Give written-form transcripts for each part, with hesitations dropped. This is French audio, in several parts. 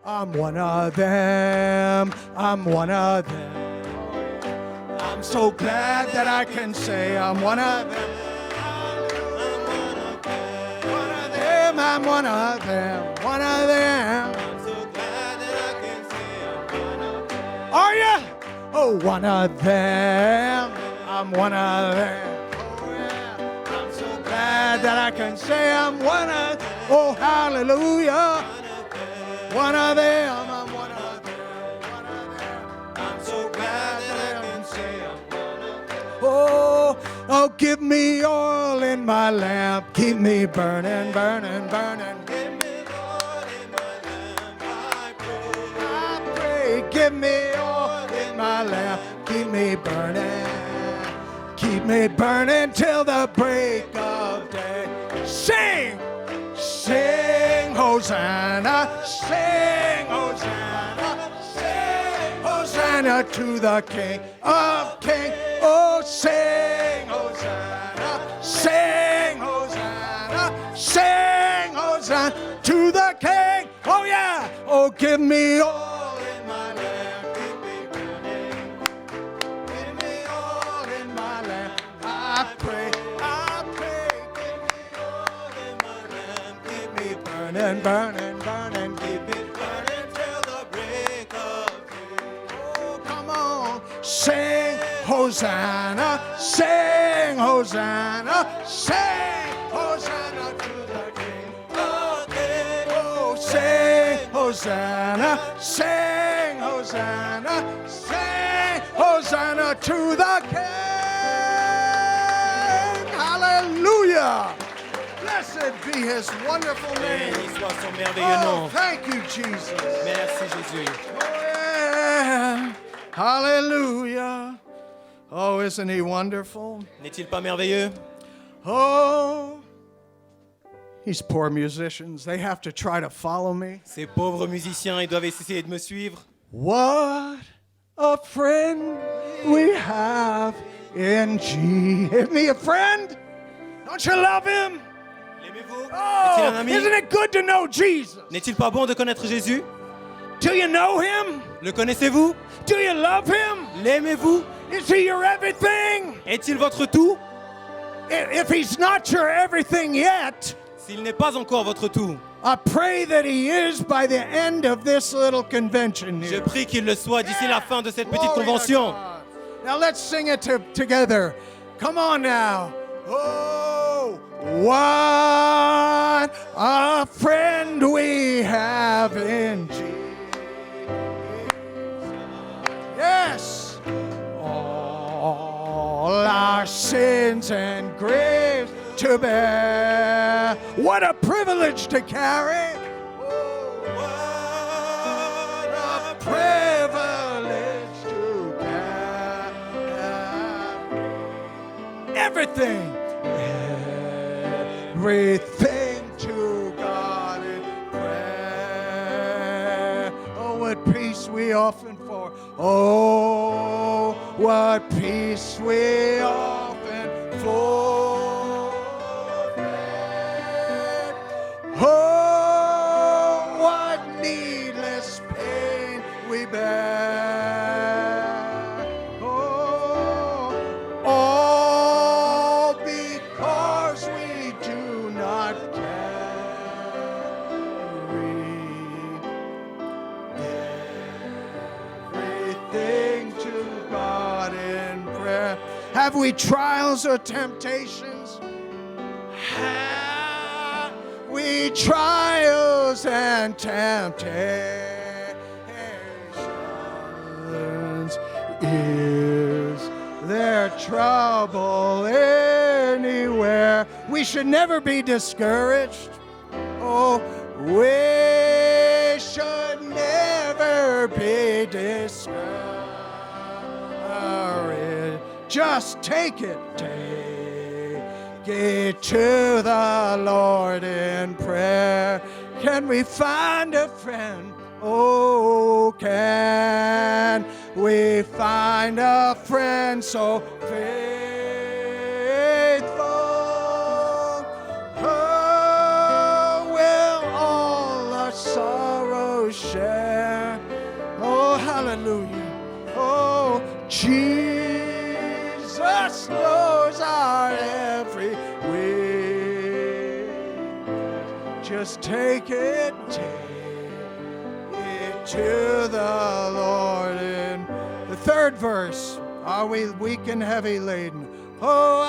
I'm one of them. I'm one of them. I'm so glad that I can say I'm one of them. One of them. I'm one of them. One of them. I'm so glad that I can say I'm one of them. Are you? Oh, one of them. I'm one of them. Oh, yeah. I'm so glad that I can say I'm one of them. Oh, hallelujah. One of them. I'm one of them. One of them. I'm so glad that I can say I'm one of them. Oh, give me oil in my lamp. Keep me burning, burning, burning. Give me Lord in my lamp, I pray. I pray, give me oil in my lamp. Keep me burning. Keep me burning till the break of day. Sing, sing, Hosanna, sing, Hosanna, sing, Hosanna to the King of Kings. Oh, sing, Hosanna, sing, Hosanna, sing, Hosanna to the King. Oh, yeah. Oh, give me oil in my lamp. Keep me burning. Give me oil in my lamp. I pray, I pray. Give me oil in my lamp. Keep me burning, burning, burning. Keep me burning till the break of day. Oh, come on. Sing Hosanna, sing Hosanna, sing Hosanna to the King of Kings. Oh, sing Hosanna, sing Hosanna, sing Hosanna to the King. Hallelujah. Blessed be his wonderful name. Béni soit son merveilleux Oh, nom. thank you, Jesus. Merci Jésus. Oh, yeah. Hallelujah. Oh, isn't he wonderful? N'est-il pas merveilleux? Oh, these poor musicians, they have to try to follow me. Ces pauvres musiciens, ils doivent essayer de me suivre. What a friend we have in Jesus. Isn't he a friend? Don't you love him? L'aimez-vous? Est-il un Oh, ami? isn't it good to know Jesus? N'est-il pas bon de connaître Jésus? Do you know him? Le connaissez-vous? Do you love him? L'aimez-vous? Is he your everything? Est-il votre tout? If he's not your everything yet, S'il n'est pas encore votre tout, I pray that he is by the end of this little convention je here. prie qu'il le soit d'ici la fin de cette petite Glory to convention. God. Now let's sing it together. Come on now. Oh, what a friend we have in Jesus. Yes. All our sins and griefs to bear. What a privilege to carry. Oh, what a privilege to carry. Everything. Everything to God in prayer. Oh, what peace we often for. Oh, what peace we often forfeit. Oh, what needless pain we bear. Oh, all because we do not carry everything to God in prayer. Have we trials or temptations? Have we trials and temptations? Is there trouble anywhere? We should never be discouraged. Oh, we should never be discouraged. Just take it to the Lord in prayer. Can we find a friend? Oh, can we find a friend so faithful? Oh, will all our sorrows share? Hallelujah. Oh, Jesus knows our every way. Just take it to the Lord. In the third verse, are we weak and heavy laden? Oh,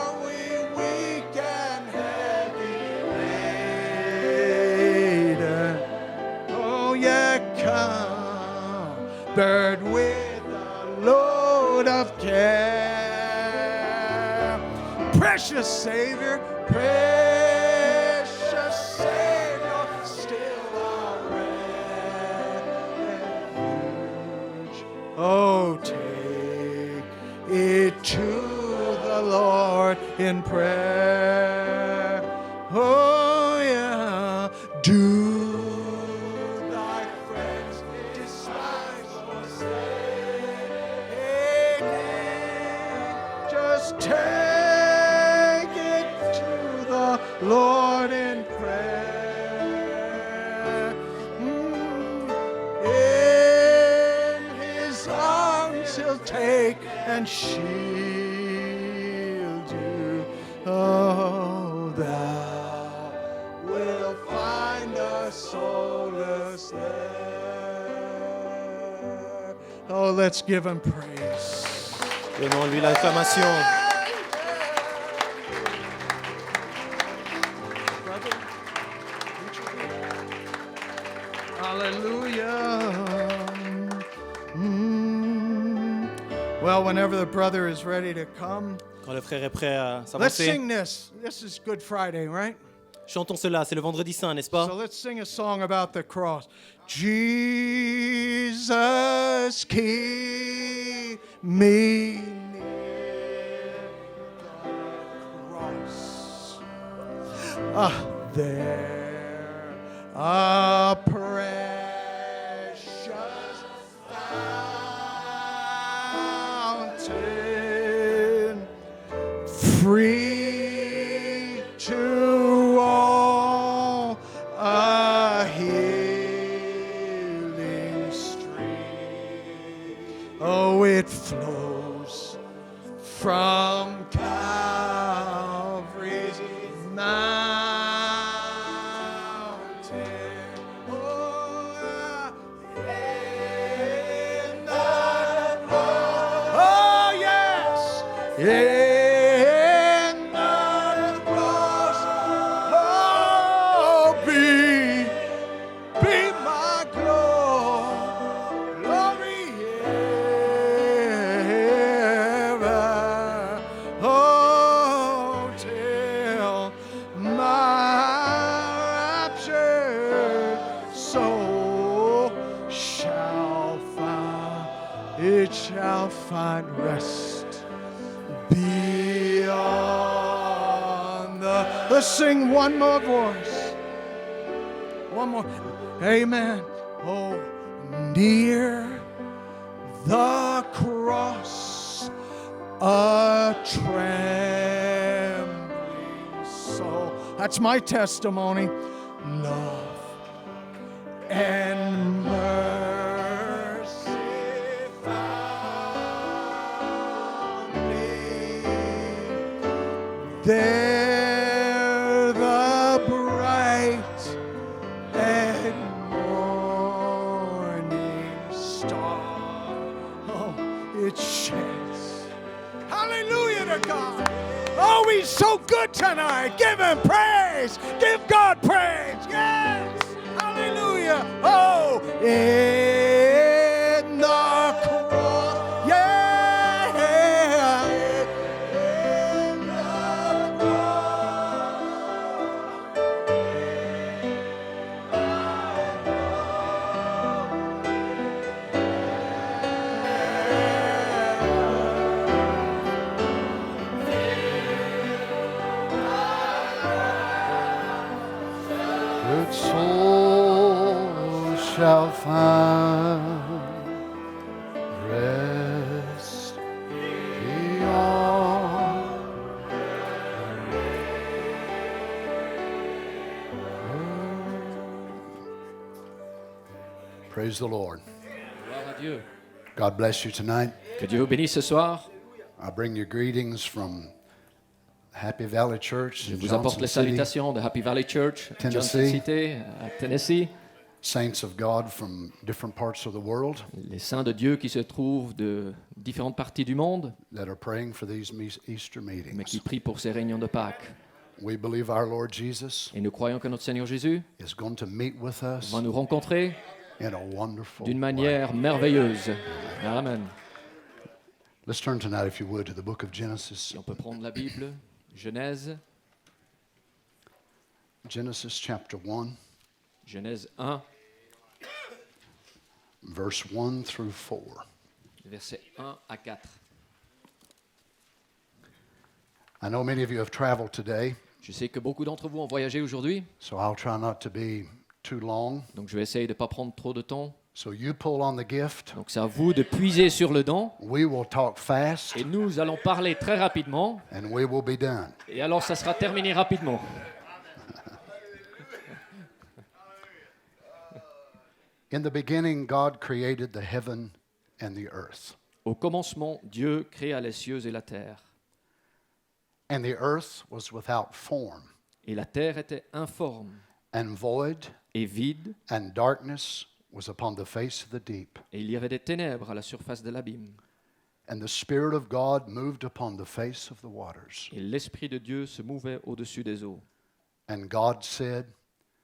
are we weak and heavy laden? Oh, yeah, covered with a load of care. Precious Savior, precious Savior, still our refuge. Oh, take it to the Lord in prayer. Oh, yeah, do thy friends despise or slay? Just take it to the Lord in prayer. In his arms he'll take and shield you. Oh, thou will find us solace there. Oh, let's give him praise. Donnons-lui l'acclamation. Hallelujah. Well, whenever the brother is ready to come, Quand le frère est prêt à let's s'avancer, sing this. This is Good Friday, right? chantons cela. C'est le vendredi saint, n'est-ce pas? So let's sing a song about the cross. Jesus, keep me near the cross. There, a precious fountain, free to all, a healing stream. Oh, it flows from Calvary's mountain. Oh, in the cross. Oh, yes. In the cross. Oh, be my glory ever. Oh, till my raptured soul shall find rest beyond the. Let's sing one more voice. One more. Amen. Oh, near the cross, a trembling soul. That's my testimony. Love and mercy found me. There the bright and morning star. Oh, it shines. Hallelujah to God. Oh, he's so good tonight. Give him praise. Give God praise. Yes. Hallelujah. Oh, in the cross. Yeah. In the good soul shall find rest beyond. Praise the Lord. Gloire à Dieu. God bless you tonight. Que Dieu vous bénisse ce soir. I bring you greetings from Happy Valley Church Je in vous apporte Johnson les City, salutations de Happy Valley Church, Tennessee. Johnson City, à Tennessee. saints of God from different parts of the world Les saints de Dieu qui se trouvent de différentes parties du monde, that are praying for these Easter mais qui meetings. prient pour ces réunions de Pâques. We believe our Lord Jesus Et nous croyons que notre Seigneur Jésus is going to meet with us va nous rencontrer in a wonderful d'une way. manière merveilleuse. Amen. Let's turn tonight, if you would, to the book of Genesis. Si on peut prendre la Bible, Genèse, Genesis chapter 1, Genèse 1, verse 1 through 4. versets 1 à 4. I know many of you have traveled today, Je sais que beaucoup d'entre vous ont voyagé aujourd'hui, so I'll try not to be too long. donc je vais essayer de ne pas prendre trop de temps. So you pull on the gift. Donc c'est à vous de puiser sur le don, We will talk fast, et nous allons parler très rapidement, and we will be done. et alors ça sera terminé rapidement. In the beginning, God created the heaven and the earth. Au commencement, Dieu créa les cieux et la terre. And the earth was without form Et la terre était informe and void, et vide, and darkness was upon the face of the deep. et il y avait des ténèbres à la surface de l'abîme. And the Spirit of God moved upon the face of the waters. Et l'Esprit de Dieu se mouvait au-dessus des eaux. And God said,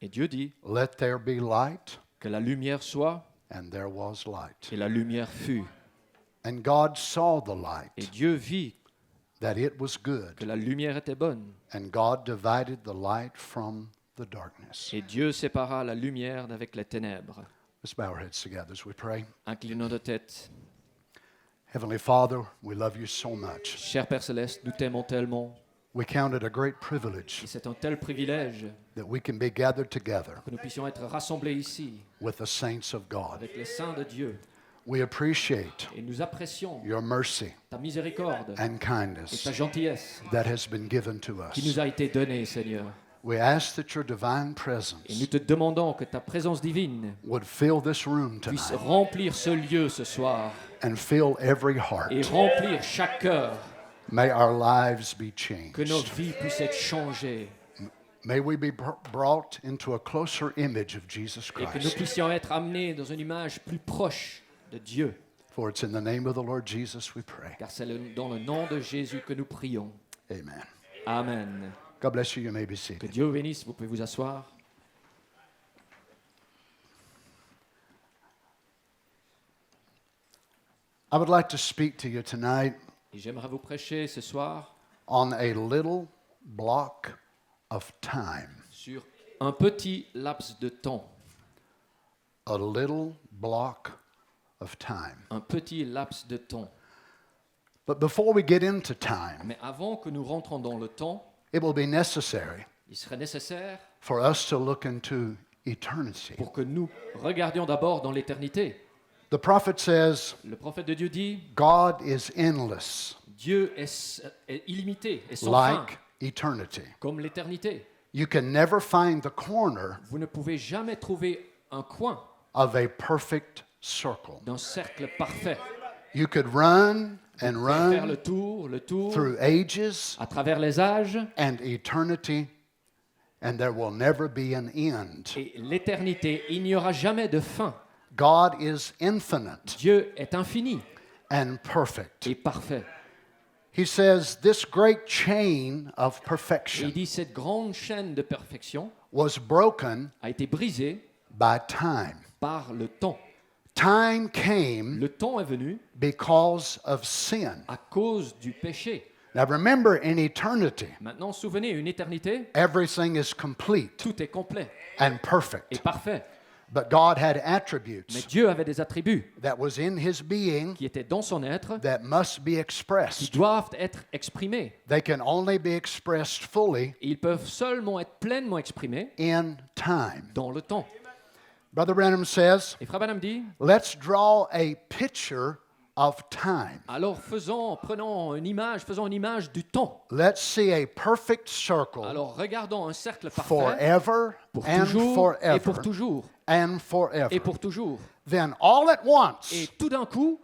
Et Dieu dit "Let there be light," que la lumière soit, and there was light. et la lumière fut. And God saw the Et light, Dieu vit that it was good. que la lumière était bonne. And God divided the light from the darkness. Et Dieu sépara la lumière d'avec les ténèbres. Let's bow our heads together as we pray. Inclinons nos têtes. Heavenly Father, we love you so much. Cher Père Céleste, nous t'aimons tellement. We count it a great privilege Et c'est un tel privilège that we can be gathered together que nous puissions être rassemblés ici with the saints of God. avec les saints de Dieu. We appreciate Et nous apprécions your mercy ta miséricorde and et kindness ta gentillesse that has been given to qui us. nous a été donnée, Seigneur. We ask that your divine Et nous presence te demandons que ta présence divine would fill this room puisse tonight remplir ce lieu ce soir and fill every heart. et remplir chaque cœur, May our lives be que nos changed. vies puissent être changées May we be brought into a closer image of Jesus et que nous Christ. puissions être amenés dans une image plus proche de Dieu. For it's in the name of the Lord Jesus we pray. Car c'est dans le nom de Jésus que nous prions. Amen. Amen. God bless you. You may be Que seated. Dieu vous bénisse, vous pouvez vous asseoir. I would like to speak to you tonight Et j'aimerais vous prêcher ce soir on a little block of time. sur un petit laps de temps. A little block of time. Un petit laps de temps. But before we get into time, Mais avant que nous rentrons dans le temps, it will be necessary il serait nécessaire for us to look into eternity. pour que nous regardions d'abord dans l'éternité. The prophet says, Le prophète de Dieu dit, God is endless, Dieu est illimité et sans fin, like eternity. comme l'éternité. You can never find the corner Vous ne pouvez jamais trouver un coin of a perfect circle. d'un cercle parfait. You could run and Vous pouvez faire run le tour, through ages à travers les âges, and eternity, and there will never be an end. et l'éternité, il n'y aura jamais de fin. God is infinite Dieu est infini and perfect. et parfait. He says this great chain of Et il perfection dit, cette grande chaîne de perfection was broken a été brisée by time. par le temps. Time came Le temps est venu because of sin. à cause du péché. Now remember, in eternity, Maintenant, souvenez, une éternité, everything is complete tout est complet and et perfect. parfait. But God had Mais attributes Dieu avait des attributs that was in his being qui étaient dans son être, that must be qui expressed. doivent être exprimés. They can only be expressed fully Et ils peuvent seulement être pleinement exprimés in time. dans le temps. Brother Branham says, Et Frère Branham dit, let's draw a picture of time. alors faisons une image du temps. Let's see a perfect circle Alors regardons un cercle parfait forever pour and toujours et pour forever toujours and et forever. pour toujours. then all at Et once, tout d'un coup,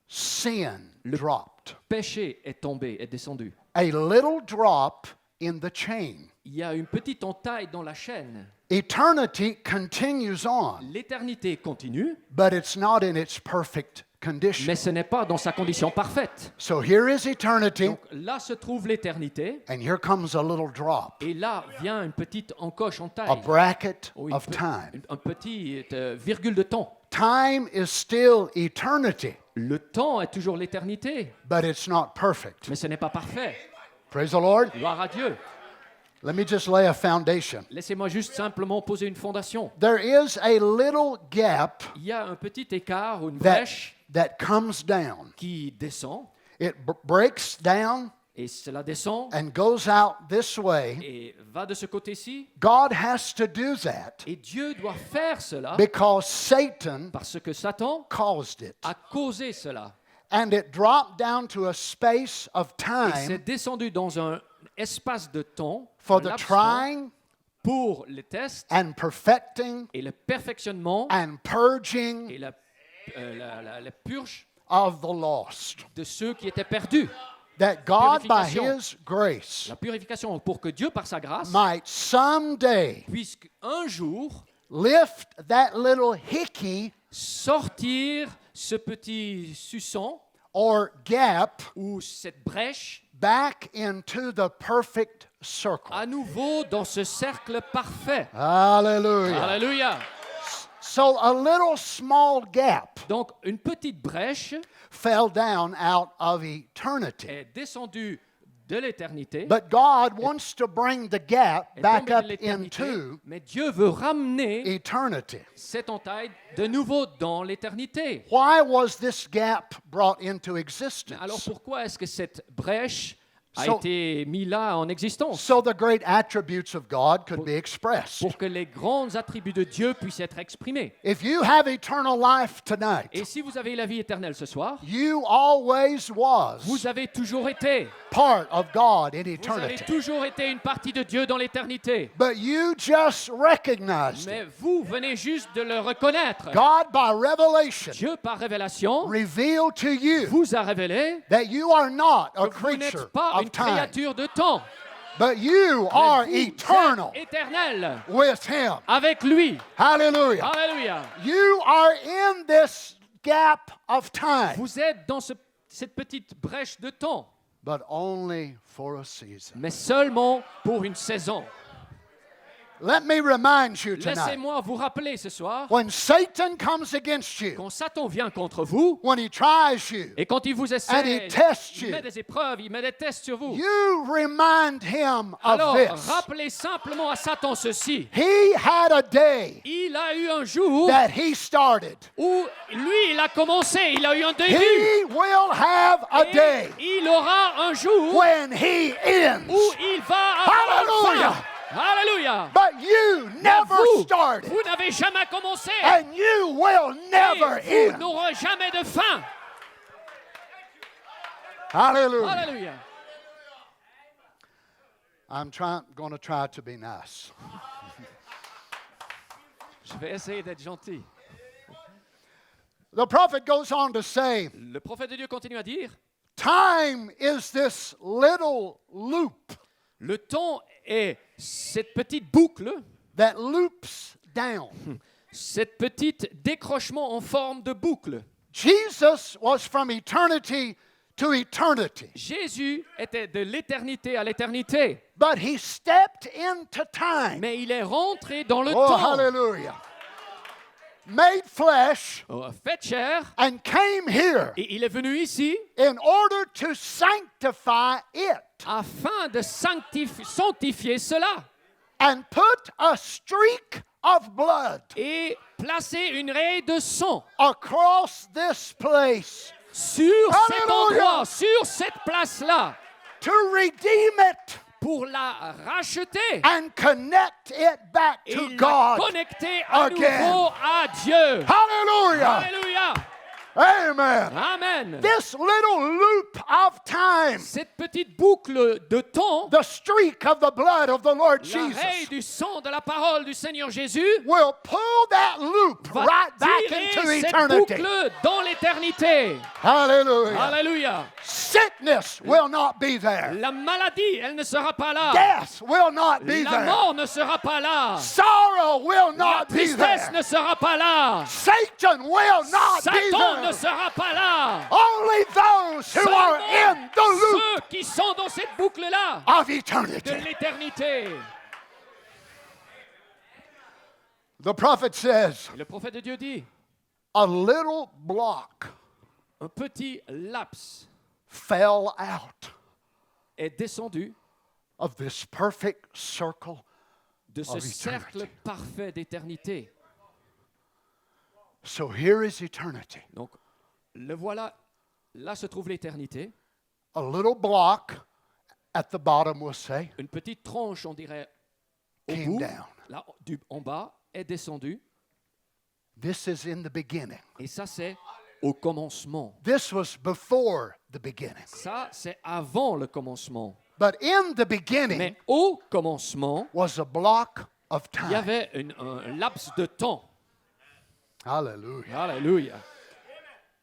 sin dropped. péché est tombé, est descendu. A little drop in the chain. Il y a une petite entaille dans la chaîne. Eternity continues on, L'éternité continue, but it's not in its perfect condition. mais ce n'est pas dans sa condition parfaite. So here is eternity, Donc là se trouve l'éternité, and here comes a little drop, et là vient une petite encoche en a taille. bracket Ou of time. un petit virgule de temps. Time is still eternity, Le temps est toujours l'éternité, but it's not perfect. mais ce n'est pas parfait. Praise the Lord. Gloire à Dieu. Let me just lay a foundation. Laissez-moi juste simplement poser une fondation. There is a little gap Il y a un petit écart ou une that, brèche that comes down. qui descend, It breaks down et cela descend and goes out this way. et va de ce côté-ci. God has to do that Et Dieu doit faire cela because Satan parce que Satan caused it. a causé cela. And it dropped down to a space of Et c'est time descendu dans un espace de temps for un the laps de temps, trying pour les tests and perfecting et le perfectionnement and purging et la purge of the lost. de ceux qui étaient perdus. That God, by Purification. His grace, La purification pour que Dieu, par sa grâce, might someday puisse un jour lift that little hickey sortir ce petit suçon or gap ou cette brèche back into the perfect circle. à nouveau dans ce cercle parfait. Hallelujah. Alléluia. So a little small gap Donc une petite brèche fell down out of eternity. est descendue de l'éternité, But God wants to bring the gap est back tombée up de l'éternité, into mais Dieu veut ramener eternity. cette entaille de nouveau dans l'éternité. Why was this gap brought into Mais alors existence? pourquoi est-ce que cette brèche a So- été mise là en existence? So the great attributes of God could be expressed. Pour que les grands attributs de Dieu puissent être exprimés. If you have eternal life tonight, Et si vous avez la vie éternelle ce soir, you always was vous avez toujours été. part of God in Vous avez eternity. toujours été une partie de Dieu dans l'éternité. But you just recognized Mais it. vous venez juste de le reconnaître. God, by revelation, Dieu, par révélation, revealed to you vous a révélé that you are not a que vous n'êtes creature pas of une time, créature de temps. but you Mais are vous eternal êtes éternel with Him. avec lui. Hallelujah. Alléluia. You are in this gap of time, Vous êtes dans cette petite brèche de temps, but only for a season. mais seulement pour une saison. Let me remind you tonight, Laissez-moi vous rappeler ce soir, when Satan comes against you, quand Satan vient contre vous, when he tries you, et quand il vous and essaie, he tests il you, met des épreuves, il met des tests sur vous. you remind him of Alors, this. rappelez simplement à Satan ceci. He had a day Il a eu un jour that he started. où lui, il a commencé, il a eu un début. He will have a Et day il aura un jour when he ends. où il va avoir Hallelujah. fin. Alléluia. But you Mais never vous, started, vous n'avez jamais commencé. and you will never Et vous end. n'aurez jamais de fin. Hallelujah. Alléluia. I'm going to try to be nice. Je vais essayer d'être gentil. The prophet goes on to say, Le prophète de Dieu continue à dire, time is this little loop le temps est cette petite boucle, that loops down. cette petite décrochement en forme de boucle. Jesus was from eternity to eternity, Jésus était de l'éternité à l'éternité, but he stepped into time. mais il est rentré dans le Oh, temps, hallelujah. Made flesh fait chair, and came here et il est venu ici in order to sanctify it afin de sanctifier cela and put a streak of blood et placer une raie de sang across this place sur cet Alléluia. endroit, sur cette place-là, to redeem it pour la racheter and connect it back et to la God. connecter à again. nouveau à Dieu. Hallelujah. Alléluia. Amen. Amen. This little loop of time, Cette petite boucle de temps, the streak of the blood of the Lord la raie Jesus, du sang de la parole du Seigneur Jésus, will pull that loop va right back tirer into cette eternity. boucle dans l'éternité. Hallelujah. Alléluia. Sickness will not be there. La maladie, elle ne sera pas là. Death will not be La there. mort ne sera pas là. Sorrow will La not be tristesse there. ne sera pas là. Satan will not be Satan ne there. sera pas là. Only those who are in the loop Ceux qui sont dans cette boucle-là of de eternity. l'éternité. The prophet says, Et le prophète de Dieu dit, a little block un petit laps fell out est descendu of this perfect circle. de ce Of eternity. cercle parfait d'éternité. So here is eternity. Donc, le voilà, là se trouve l'éternité. A little block at the bottom, we'll say, Une petite tranche, on dirait, au came bout, down. là, en bas, est descendue. This is in the beginning. Et ça, c'est au commencement. This was before the beginning. Ça, c'est avant le commencement. But in the beginning Mais au commencement, was a block of il y time. avait un laps de temps. Hallelujah. Alléluia.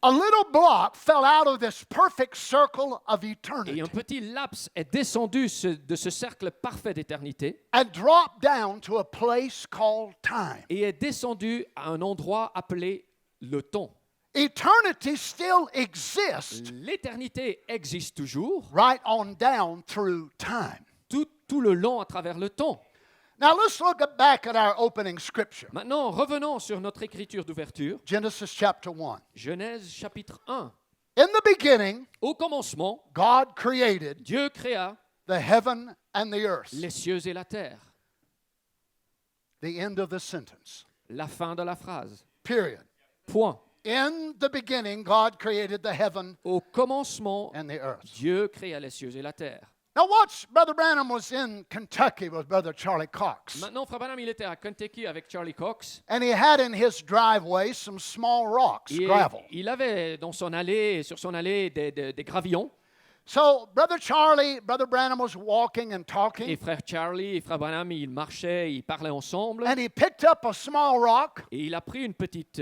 A little block fell out of this perfect circle of Et eternity un petit laps est descendu de ce cercle parfait d'éternité and dropped down to a place called time. et est descendu à un endroit appelé le temps. Eternity still exists L'éternité existe toujours, right on down through time. tout le long à travers le temps. Now let's look back at our opening scripture. Maintenant, revenons sur notre écriture d'ouverture. Genesis chapter 1. Genèse chapitre 1. In the beginning, Au commencement, God created Dieu créa the heaven and the earth. les cieux et la terre. The end of the sentence. La fin de la phrase. Period. Point. In the beginning, God created the heaven Au commencement, and the earth. Dieu créa les cieux et la terre. Now watch, Brother Branham was in Kentucky with Brother Charlie Cox. Maintenant, Frère Branham, il était à Kentucky avec Charlie Cox. And he had in his driveway some small rocks, Et gravel. il avait dans son allée, sur son allée, des gravillons. So Brother Charlie, Brother Branham was walking and Et talking. Frère Charlie et Frère Branham, ils marchaient, ils parlaient ensemble. And he picked up a small rock Et il a pris une petite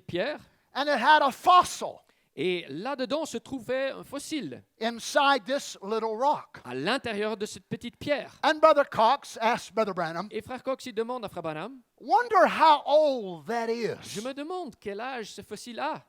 pierre. and it had a fossil Et là-dedans se trouvait un fossile inside this little rock. à l'intérieur de cette petite pierre. And Brother Cox asked Brother Branham, Et Frère Cox, il demande à Frère Branham, wonder how old that je is. me demande quel âge ce fossile a.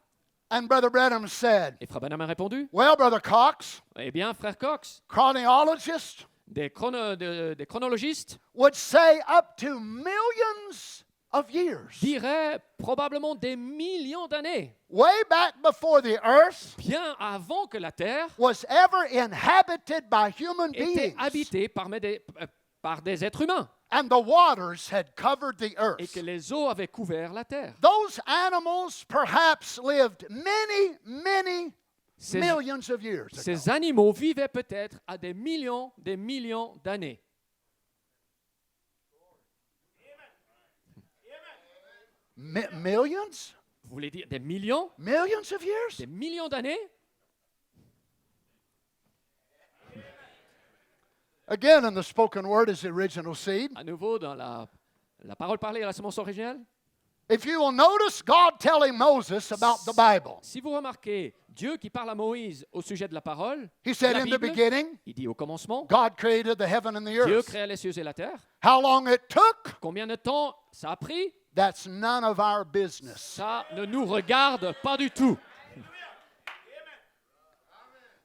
And Brother Branham said, Et Frère Branham a répondu, well, Brother Cox, eh bien, Frère Cox, chronologists des chronologistes would say up to millions of years. diraient probablement des millions d'années, Way back before the earth bien avant que la Terre was ever inhabited by human était beings. habitée par des êtres humains And the waters had covered the et earth. que les eaux avaient couvert la Terre. Those animals perhaps lived many, many Ces, millions of years ago. ces animaux vivaient peut-être à des millions d'années. Millions? Vous voulez dire des millions? Millions of years? Des millions d'années? Again, in the spoken word is the original seed. À nouveau, dans la parole parlée à la semence originale. If you will notice God telling Moses about the Bible, Si vous remarquez, Dieu qui parle à Moïse au sujet de la parole, he said la in the Bible, beginning, il dit au commencement, God created the heaven and the Dieu earth. créa les cieux et la terre. How long it took, Combien de temps ça a pris? that's none of our business. Ça ne nous regarde pas du tout.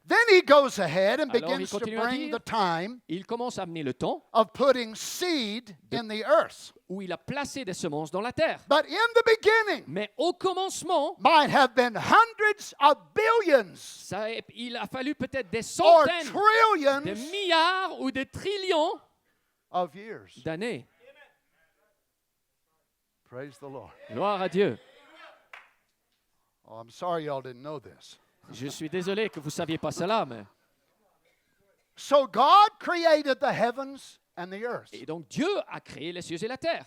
Then he goes ahead and Alors, il begins to continue à bring dire, the time Il commence à amener le temps of putting seed in the earth. où il a placé des semences dans la terre. But in the beginning, Mais au commencement, might have been hundreds of billions il a fallu peut-être des or centaines, des trillions milliards ou des trillions of years. d'années. Praise the Lord. Gloire à Dieu. Oh, I'm sorry y'all didn't know this. Je suis désolé que vous ne saviez pas cela, mais... So God created the heavens and the earth, Et donc Dieu a créé les cieux et la terre.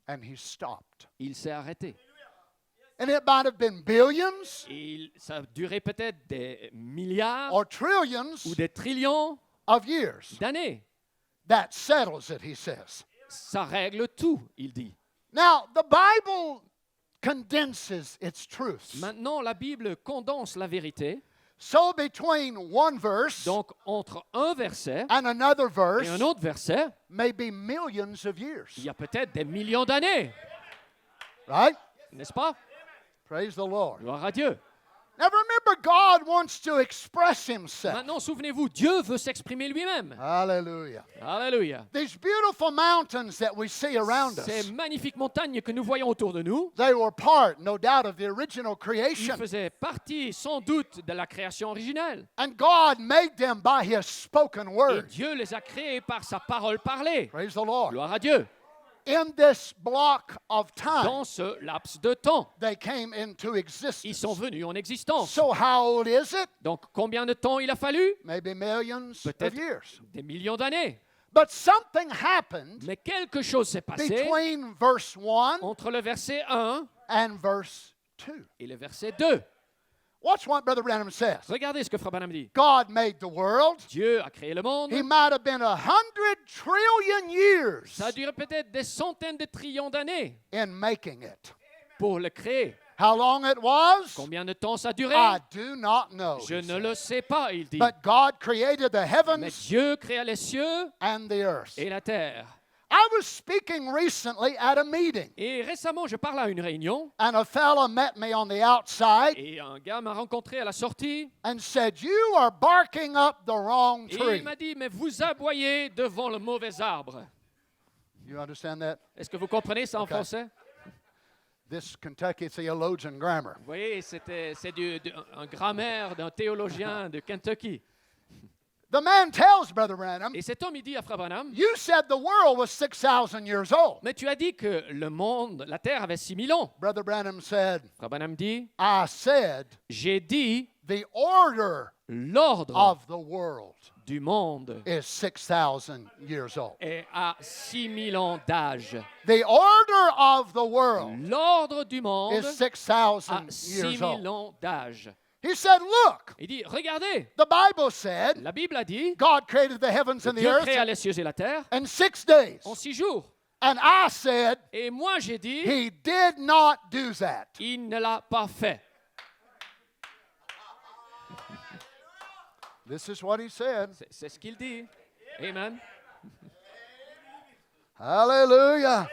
and he stopped. Il s'est arrêté. And it might have been billions Et ça a duré peut-être des milliards or trillions ou des trillions of years. d'années. That settles it, he says. Ça règle tout, il dit. Now, the Bible condenses its truths. Maintenant, la Bible condense la vérité. So between one verse Donc, entre un verset and another et verse un autre verset, may be millions of years. il y a peut-être des millions d'années, Right? n'est-ce pas? Praise the Lord. Gloire à Dieu. Now remember, God wants to express himself. Maintenant, souvenez-vous, Dieu veut s'exprimer lui-même. Hallelujah. Alléluia. These beautiful mountains that we see around Ces us, magnifiques montagnes que nous voyons autour de nous, they were part, no doubt, of the original ils creation. faisaient partie sans doute de la création originelle. And God made them by his spoken Et word. Dieu les a créés par sa parole parlée. Praise the Lord. Gloire à Dieu. In this block of time, Dans ce laps de temps, they came into ils existence. sont venus en existence. So how old is it? Donc, combien de temps il a fallu? Maybe millions of Peut-être years. des millions d'années. But something happened Mais quelque chose s'est passé between verse 1 entre le verset 1 and verse 2. et le verset 2. Watch what Brother Branham says. Regardez ce que Frère Branham dit. God made the world. Dieu a créé le monde. He might have been 100 trillion years Ça a duré peut-être des centaines de trillions d'années in making it. pour le créer. How long it was, Combien de temps ça a duré? I do not know. Je he ne said. le sais pas, il dit. But God created the Mais heavens Dieu créa les cieux and the earth. et la terre. I was speaking recently at a meeting, Et récemment, je parlais à une réunion and a fellow met me on the outside et un gars m'a rencontré à la sortie and said, "You are barking up the wrong et tree." il m'a dit, mais vous aboyez devant le mauvais arbre. You understand that? Est-ce que vous comprenez ça en Okay. français? This Kentucky theologian grammar. Vous voyez, c'est un grammaire d'un théologien de Kentucky. The man tells Brother Branham, Et cet homme, il dit à Frère Branham, "You said the world was 6,000 years old." mais tu as dit que le monde, la terre avait 6000 ans. Brother Branham said, Frère Branham dit, "I said j'ai dit the order l'ordre of the world du monde is 6,000 years old." est à 6000 ans d'âge. The order of the world L'ordre du monde is a 6,000 years 6000 old. ans d'âge. He said, "Look, Il dit, regardez, the Bible said la Bible a dit, God created the heavens and the Dieu earth créa les cieux et la terre in 6 days." en 6 jours. And I said, Et moi, j'ai dit, "He did not do that." il ne l'a pas fait. This is what he said. C'est ce qu'il dit. Amen. Hallelujah.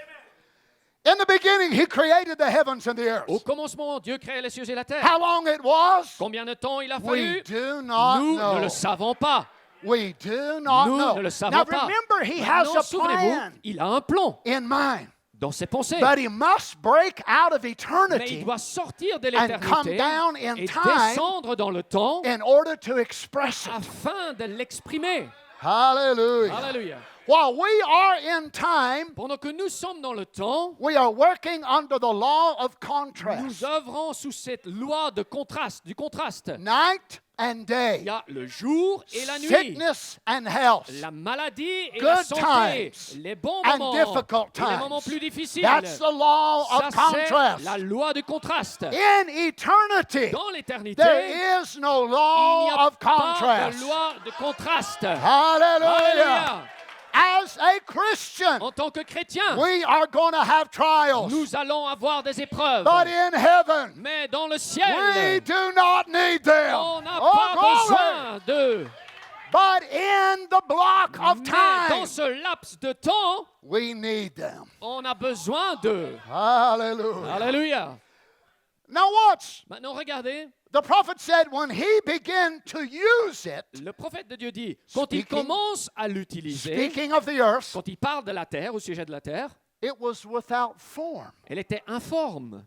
In the beginning, he created the heavens and the Au earth. commencement, Dieu créa les cieux et la terre. How long it was, Combien de temps il a we fallu? do not Nous ne know. le savons pas. We do not Nous know. ne le savons Now pas. remember, he has Maintenant, a souvenez-vous, plan il a un plan in mind, dans ses pensées. but he must break out of Mais il eternity doit sortir de and come l'éternité down in et time descendre dans le temps in order to express it. afin de l'exprimer. Hallelujah. Alléluia. While we are in time, Pendant que nous sommes dans le temps, we are working under the law of nous contrast. œuvrons sous cette loi de contraste, du contraste. Night and Il day, y a le jour et la nuit, sickness and health. la maladie et Good la santé, times les bons and moments difficult et les moments times. plus difficiles. That's the law Ça, of c'est contrast. la loi du contraste. In eternity, Dans l'éternité, there is no il n'y law a of pas contrast. de loi de contraste. Hallelujah. Alléluia. As a Christian, En tant que chrétien, we are going to have trials. nous allons avoir des épreuves. But in heaven, Mais dans le we ciel, do not need them. on n'a Oh, pas glory. besoin d'eux. But in the block of Mais time, dans ce laps de temps, we need them. on a besoin d'eux. Hallelujah. Alléluia. Now watch. Maintenant, regardez. The prophet said when he began to use it, Le prophète de Dieu dit, quand il Speaking- commence à l'utiliser, speaking of the earth, quand il parle de la terre, au sujet de la terre, it was without form. elle était informe.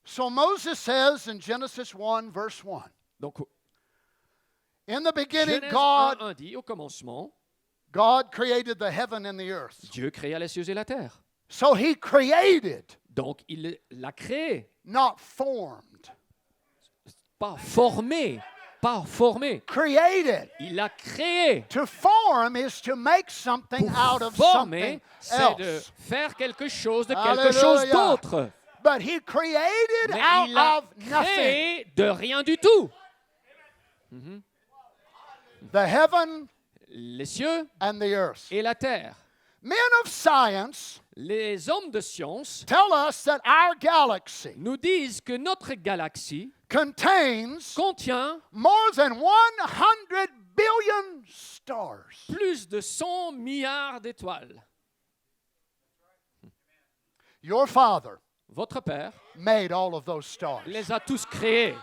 So Moses says in Genesis 1, verse 1, Donc, in the beginning, Genèse God 1 dit, au commencement, created the heaven and the earth. Dieu créa les cieux et la terre. So he created, Donc, il l'a créé, not formed. pas formé, pas formé. Created. Il l'a créé. To form is to make something out of Former, something c'est de else. faire quelque chose de quelque Hallelujah. chose d'autre. But he created Mais out il l'a of nothing. créé de rien du tout. The heaven Les cieux and the earth. et la terre. Men of science Les hommes de science tell us that our galaxy nous disent que notre galaxie contains contient more than 100 billion stars. plus de 100 milliards d'étoiles. Your Father Votre Père made all of those stars. les a tous créés.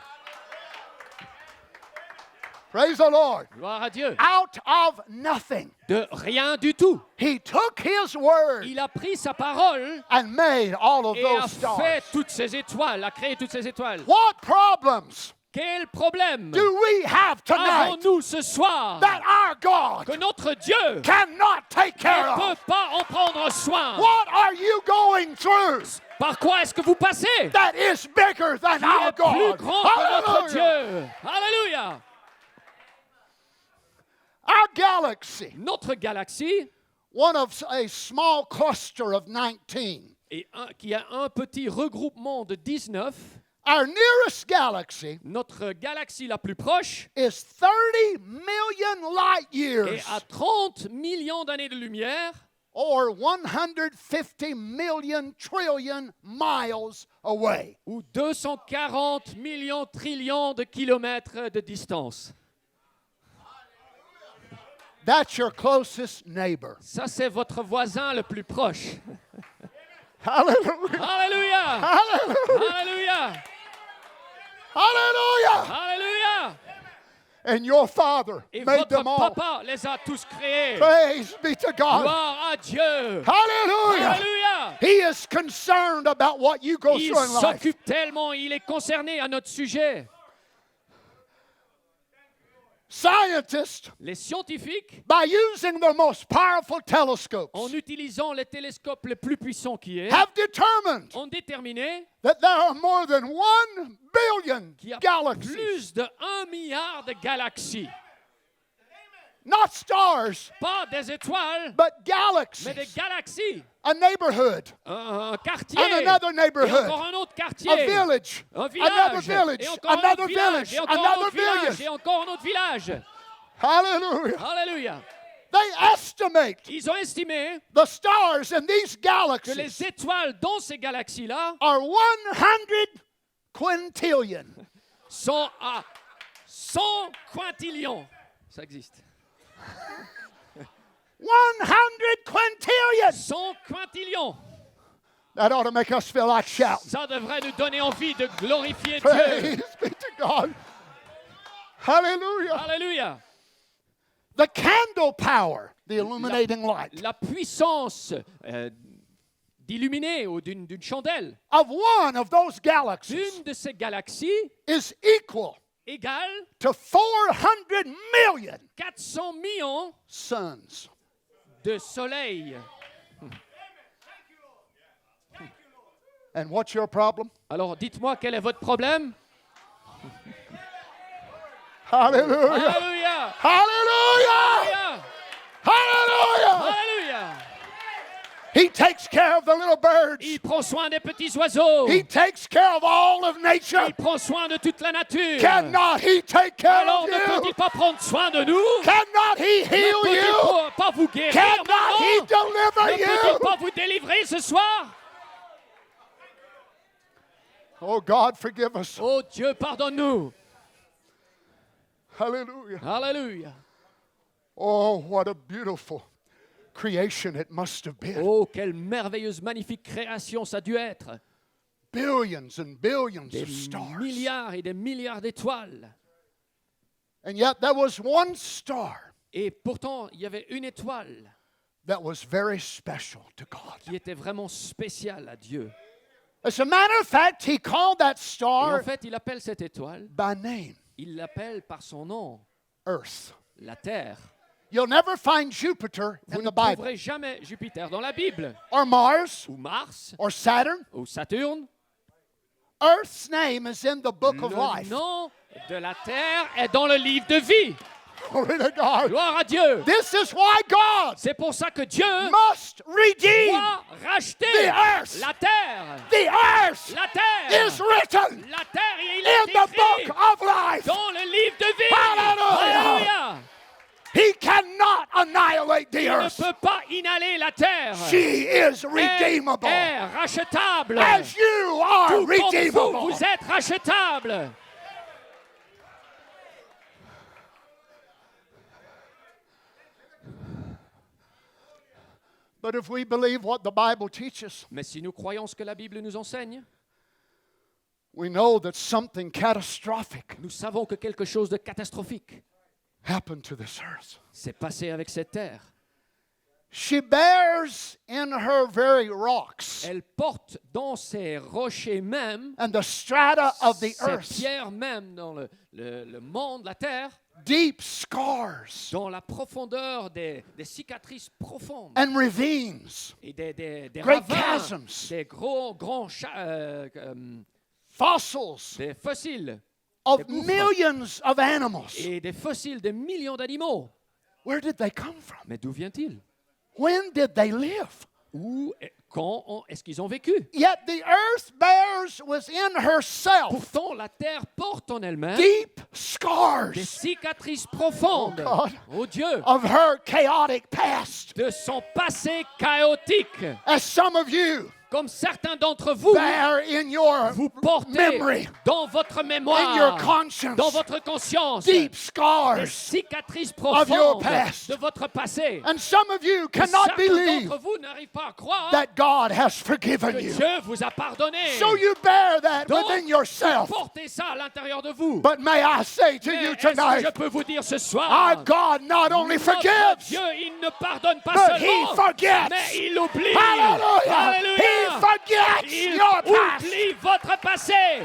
Praise the Lord. Gloire à Dieu. Out of nothing, De rien du tout. He took His word Il a pris sa parole and made all of et a those stars. fait toutes ces étoiles, a créé toutes ces étoiles. What problems Quel problème do we have tonight avons-nous ce soir that our God que notre Dieu cannot take care ne of? peut pas en prendre soin? What are you going through Par quoi est-ce que vous passez? that is bigger than Qui our est plus God? grand que notre Hallelujah. Dieu? Alléluia! Our galaxy, Notre galaxie one of a small cluster of 19. qui a un petit regroupement de 19, Our nearest galaxy notre galaxie la plus proche is 30 million light est years, à 30 millions d'années de lumière, or 150 million trillion miles away. ou 240 millions trillions de kilomètres de distance. That's your closest neighbor. Ça, c'est votre voisin le plus proche. Hallelujah. Alléluia! Hallelujah. Alléluia! Hallelujah. Alléluia! And your Father Et made votre them all. papa les a tous créés. Praise be to God. Gloire à Dieu! Hallelujah. Alléluia! He is concerned about what you go Il through in life. s'occupe tellement, il est concerné à notre sujet. Scientists, Les scientifiques, by using the most powerful telescopes, en utilisant les télescopes les plus puissants qui est, have determined ont déterminé that there are more than 1 billion qu'il y a galaxies. plus de 1 milliard de galaxies. Not stars, Pas des étoiles, but mais des galaxies. galaxies. A neighborhood, Un quartier. and another Et neighborhood, encore un autre quartier. a village, Un another village. village, Et encore un another autre village. village, Et encore un another autre village. village. Et encore un autre village. Hallelujah. Alléluia. They estimate Ils ont estimé the stars in these que galaxies les étoiles dans ces galaxies-là are 100 quintillion. sont à 100 quintillions. Ça existe. 100 quintillion. 100 quintillions. That ought to make us feel like shouting. Ça devrait nous donner envie de glorifier Dieu. Praise be to God. Hallelujah. Alléluia. The candle power, the illuminating light, La puissance d'illuminer ou d'une chandelle of one of those galaxies d'une de ces galaxies is equal égale to 400 million 400 millions suns. de soleils. And what's your problem? Alors dites-moi quel est votre problème? Hallelujah. Alléluia! Hallelujah. Alléluia! Hallelujah. Alléluia! He takes care of the little birds. Il prend soin des petits oiseaux. He takes care of all of nature. Il prend soin de toute la nature. Cannot He take care Alors of ne peut-il you? pas prendre soin de nous? Cannot He Ne heal you? peut-il pas vous guérir Cannot He maintenant? Ne deliver peut-il you? pas vous délivrer ce soir? Oh God, forgive us. Oh Dieu, pardonne-nous. Hallelujah. Alléluia. Oh, what a beautiful creation it must have been. Oh, quelle merveilleuse, magnifique création ça a dû être. Billions and billions Des of stars. milliards et des milliards d'étoiles. And yet there was one star Et pourtant, il y avait une étoile that was very special to God. qui était vraiment spéciale à Dieu. As a matter of fact, He called that Et en star fait, il appelle cette étoile, by name, il l'appelle par son nom, Earth. la Terre. You'll never find Jupiter Vous in ne the Bible, trouverez jamais Jupiter dans la Bible, or Mars, ou Mars, or Saturn. ou Saturne. Earth's name is in the book of Le life. nom de la Terre est dans le livre de vie. Glory to God. Gloire à Dieu. This is why God C'est pour ça que Dieu must redeem doit racheter the earth. la terre. The earth La terre. is written La terre, il in est the écrit book of life. dans le livre de vie. Hallelujah. Alléluia. He cannot annihilate the Il ne earth. peut pas inhaler la terre. She is Elle redeemable. est rachetable. As you are Tout comme redeemable. vous êtes rachetable. But if we believe what the Bible teaches, Mais si nous croyons ce que la Bible nous enseigne, we know that something catastrophic nous savons que quelque chose de catastrophique happened to this earth. s'est passé avec cette terre. She bears in her very rocks Elle porte dans ses rochers même, and the strata of the ses earth pierres même dans le monde, la terre, deep scars dans la profondeur des cicatrices profondes and ravines, et des great ravins, chasms, des grands fossils des fossiles of des gouffres. millions of animals. et des fossiles de millions d'animaux. Where did they come from? Mais d'où vient-il? When did they live? Où, quand est-ce qu'ils ont vécu? Yet the earth bears within herself Pourtant, la terre porte en elle-même deep des scars cicatrices profondes. Oh, God. Oh Dieu, of her chaotic past. de son passé chaotique. As some of you Comme certains d'entre vous, bear in your vous portez memory, dans votre in your mémoire, conscience, dans votre conscience, deep des scars. cicatrices of your profondes past. de votre passé. And some of you Et cannot certains believe d'entre vous n'arrivent pas à croire that God has forgiven que you. Dieu vous a pardonné. So you bear that Donc, within yourself. portez ça à l'intérieur de vous. But may I say to Mais you est-ce que tonight, je peux vous dire ce soir, our God not only notre forgives, Dieu, il ne pardonne pas but He seulement, forgets. mais il oublie. Hallelujah! Alléluia. He forgets Il your past. oublie votre passé.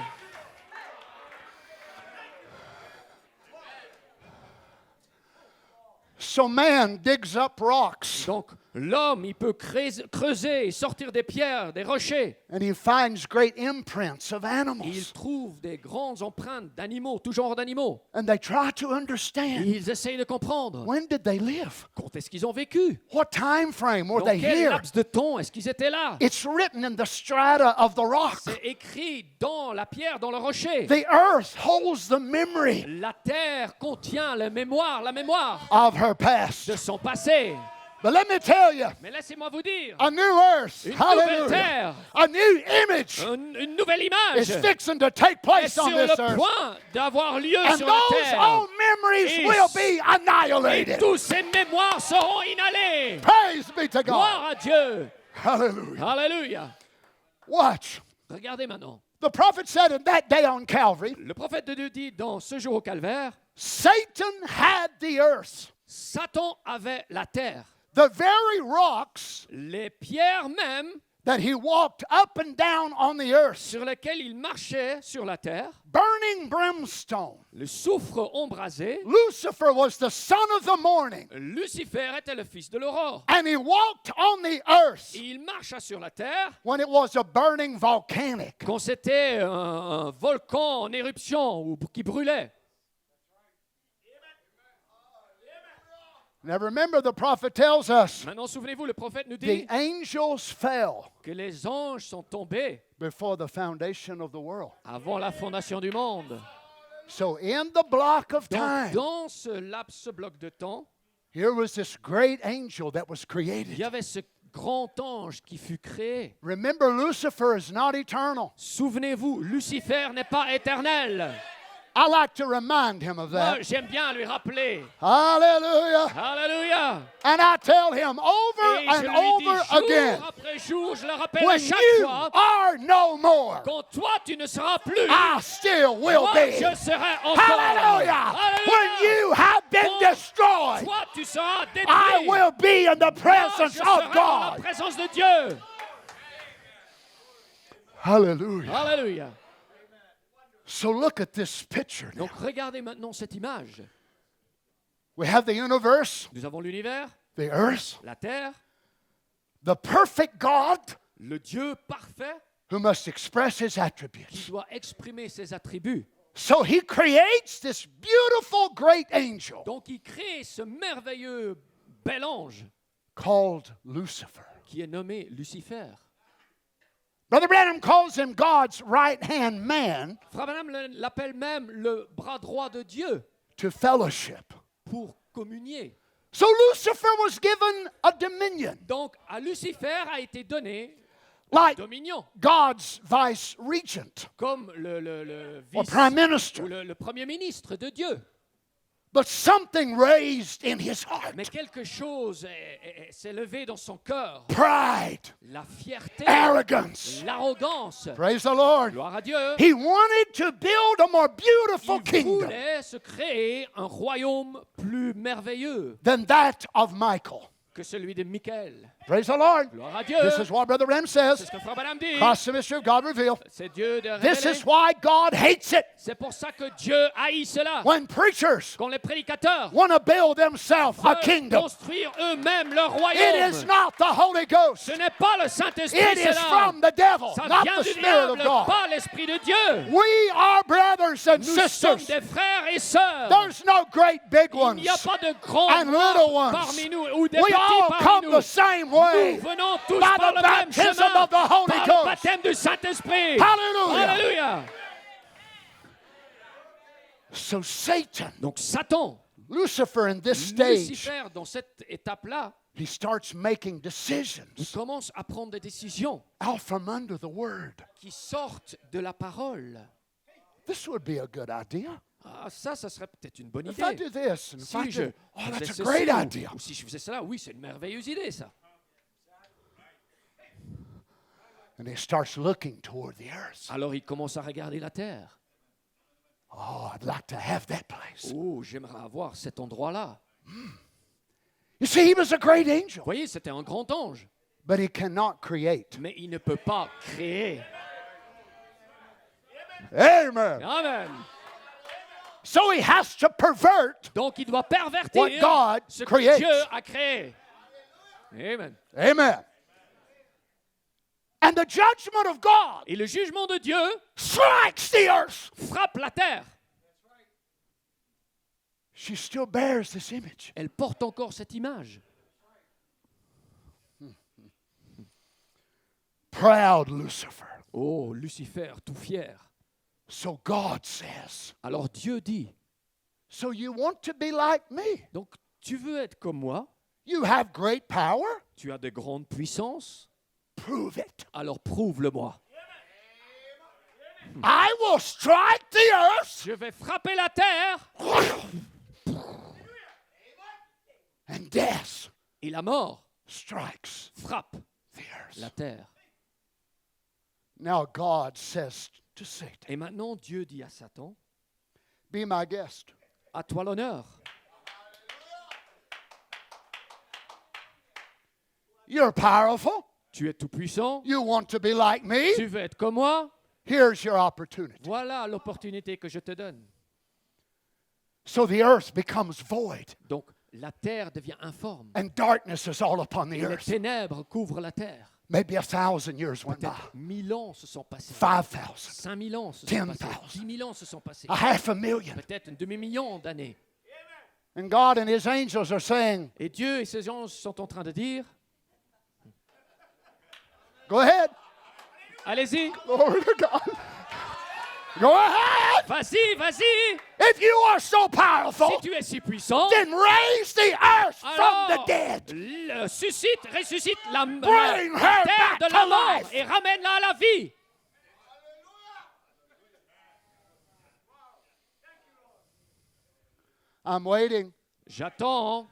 So man digs up rocks Donc, l'homme, il peut creuser et sortir des pierres, des rochers. and he finds great imprints of Et il animals. trouve des grandes empreintes d'animaux, tout genre d'animaux. And they try to Et understand, ils essayent de comprendre. when did they live? Quand est-ce qu'ils ont vécu? What time frame were Dans they quel here? laps de temps est-ce qu'ils étaient là? It's written in the strata of the rock. C'est écrit dans la pierre, dans le rocher. The earth holds the memory La terre contient la mémoire of her past. de son passé. But let me tell you, Mais laissez-moi vous dire, a new earth, une nouvelle hallelujah, terre, a new image une nouvelle image is fixing to take est place sur on this le earth. point d'avoir lieu And sur la those terre. old memories Et- will be Et annihilated. tous ces mémoires seront inhalées. Praise be to God. Gloire à Dieu. Hallelujah. Alléluia. Watch. Regardez maintenant. The prophet said in that day on Calvary, Le prophète de Dieu dit dans ce jour au calvaire, Satan had the earth. Satan avait la terre. The very rocks Les pierres même that he walked up and down on the earth, sur lesquelles il marchait sur la terre, burning brimstone. le soufre embrasé, Lucifer was the son of the morning, Lucifer était le fils de l'aurore. and he walked on the earth Et il marcha sur la terre when it was a burning volcanic. quand c'était un volcan en éruption ou qui brûlait. Now remember, the prophet tells us Maintenant, souvenez-vous, le prophète nous the dit angels fell que les anges sont tombés before the foundation of the world. avant la fondation du monde. So in the block of Donc, time, dans ce bloc de temps, here was this great angel that was il y created. avait ce grand ange qui fut créé. Remember, Lucifer is not eternal. Souvenez-vous, Lucifer n'est pas éternel. I like to remind him of Moi, that. j'aime bien lui rappeler. Hallelujah. Alléluia. And I tell him over Et je and lui over dis again, jour après jour, je le rappelle à when chaque you fois, are no more, quand toi tu ne seras plus, I still will moi be. je serai encore. Hallelujah. When you have been Quand destroyed, toi tu seras I détruit, will be in the moi, presence je serai of dans la God. présence de Dieu. Hallelujah. Alléluia. So look at this picture. now. Donc regardez maintenant cette image. We have the universe, Nous avons l'univers, the earth, la terre, the perfect God le Dieu parfait who must express his qui attributes. doit exprimer ses attributs. So he creates this beautiful great angel Donc il crée ce merveilleux bel ange called Lucifer. qui est nommé Lucifer. Brother Branham calls him God's right-hand man Frère Branham l'appelle même le bras droit de Dieu to fellowship. pour communier. So Lucifer was given a dominion, Donc, à Lucifer a été donné like dominion, God's vice regent comme le or vice prime minister. ou le premier ministre de Dieu. But something raised in his heart. Mais quelque chose s'est levé dans son cœur. Pride, La fierté, arrogance. l'arrogance. Praise the Lord. Gloire à Dieu. He wanted to build a more beautiful Il kingdom voulait se créer un royaume plus merveilleux than that of Michael. que celui de Michael. Praise the Lord. Gloire à Dieu. This is what Brother Ram C'est says. ce que Frère Branham dit. Across the mystery of God revealed. C'est Dieu de This révéler. is why God hates it C'est pour ça que Dieu haït cela. when preachers Quand les prédicateurs want to build themselves a veulent kingdom. construire eux-mêmes leur It royaume. is not the Holy Ghost. Ce n'est pas le Saint-Esprit, It is cela. from the devil, Ça not vient the du Spirit of diable, God. pas l'Esprit de Dieu. We are brothers and Nous sommes sisters. des frères et sœurs. There's no great big Il ones. n'y a pas de grands and little ones. parmi nous ou des We petits all parmi come nous. the same way. Nous venons tous By par the le même baptism chemin, of the Holy par Ghost. le baptême du Saint-Esprit. Hallelujah. Alléluia. So Satan, Donc Satan, Lucifer in this stage, Lucifer, dans cette étape-là, he starts making il decisions commence à prendre des décisions out from under the word. qui sortent de la parole. This would be a good idea. Ah, ça serait peut-être une bonne If I idée. do this, and if I Si je do, oh, faisais that's a ceci, great idea. ou si je faisais cela, oui, c'est une merveilleuse idée, ça. And he starts looking toward the earth. Alors il commence à regarder la terre. Oh, I'd like to have that place. Oh, j'aimerais avoir cet endroit-là. You see, he was a great angel, Vous voyez, c'était un grand ange, but he cannot create. mais il ne peut pas créer. Amen. Amen. So he has to pervert. Donc il doit pervertir What God ce que creates. Dieu a créé. Amen. Amen. And the judgment of God Et le jugement de Dieu strikes the earth. frappe la terre. She still bears this image. Elle porte encore cette image. Proud Lucifer. Oh, Lucifer, tout fier. So God says, Alors Dieu dit, so you want to be like me? donc tu veux être comme moi, You have great power? tu as de grandes puissances, Prove it. alors prouve-le-moi. I will strike the earth Je vais frapper la terre and death et la mort strikes frappe the earth. la terre. Now God says to Satan, Et maintenant Dieu dit à Satan, be my guest. à toi l'honneur. You're powerful. Tu es tout puissant, You want to be like me? tu veux être comme moi, Here's your opportunity. voilà l'opportunité que je te donne. So the earth becomes void Donc la terre devient informe. and darkness is all upon the Et les earth. ténèbres couvrent la terre. Maybe 1,000 years went by. Peut-être 1000 ans se sont passés. 5,000. 5000 ans se sont 10,000. passés. 10 000 ans se sont passés. A 500,000. Peut-être un demi-million d'années. And God and his angels are saying, Et Dieu et ses anges sont en train de dire, go ahead. allez-y, Glory to God. Go ahead. vas-y, vas-y. If you are so powerful, Si tu es si puissant, then raise the earth from the alors dead. ressuscite la Bring her terre back de to la mort life. et ramène-la à la vie. I'm waiting. J'attends.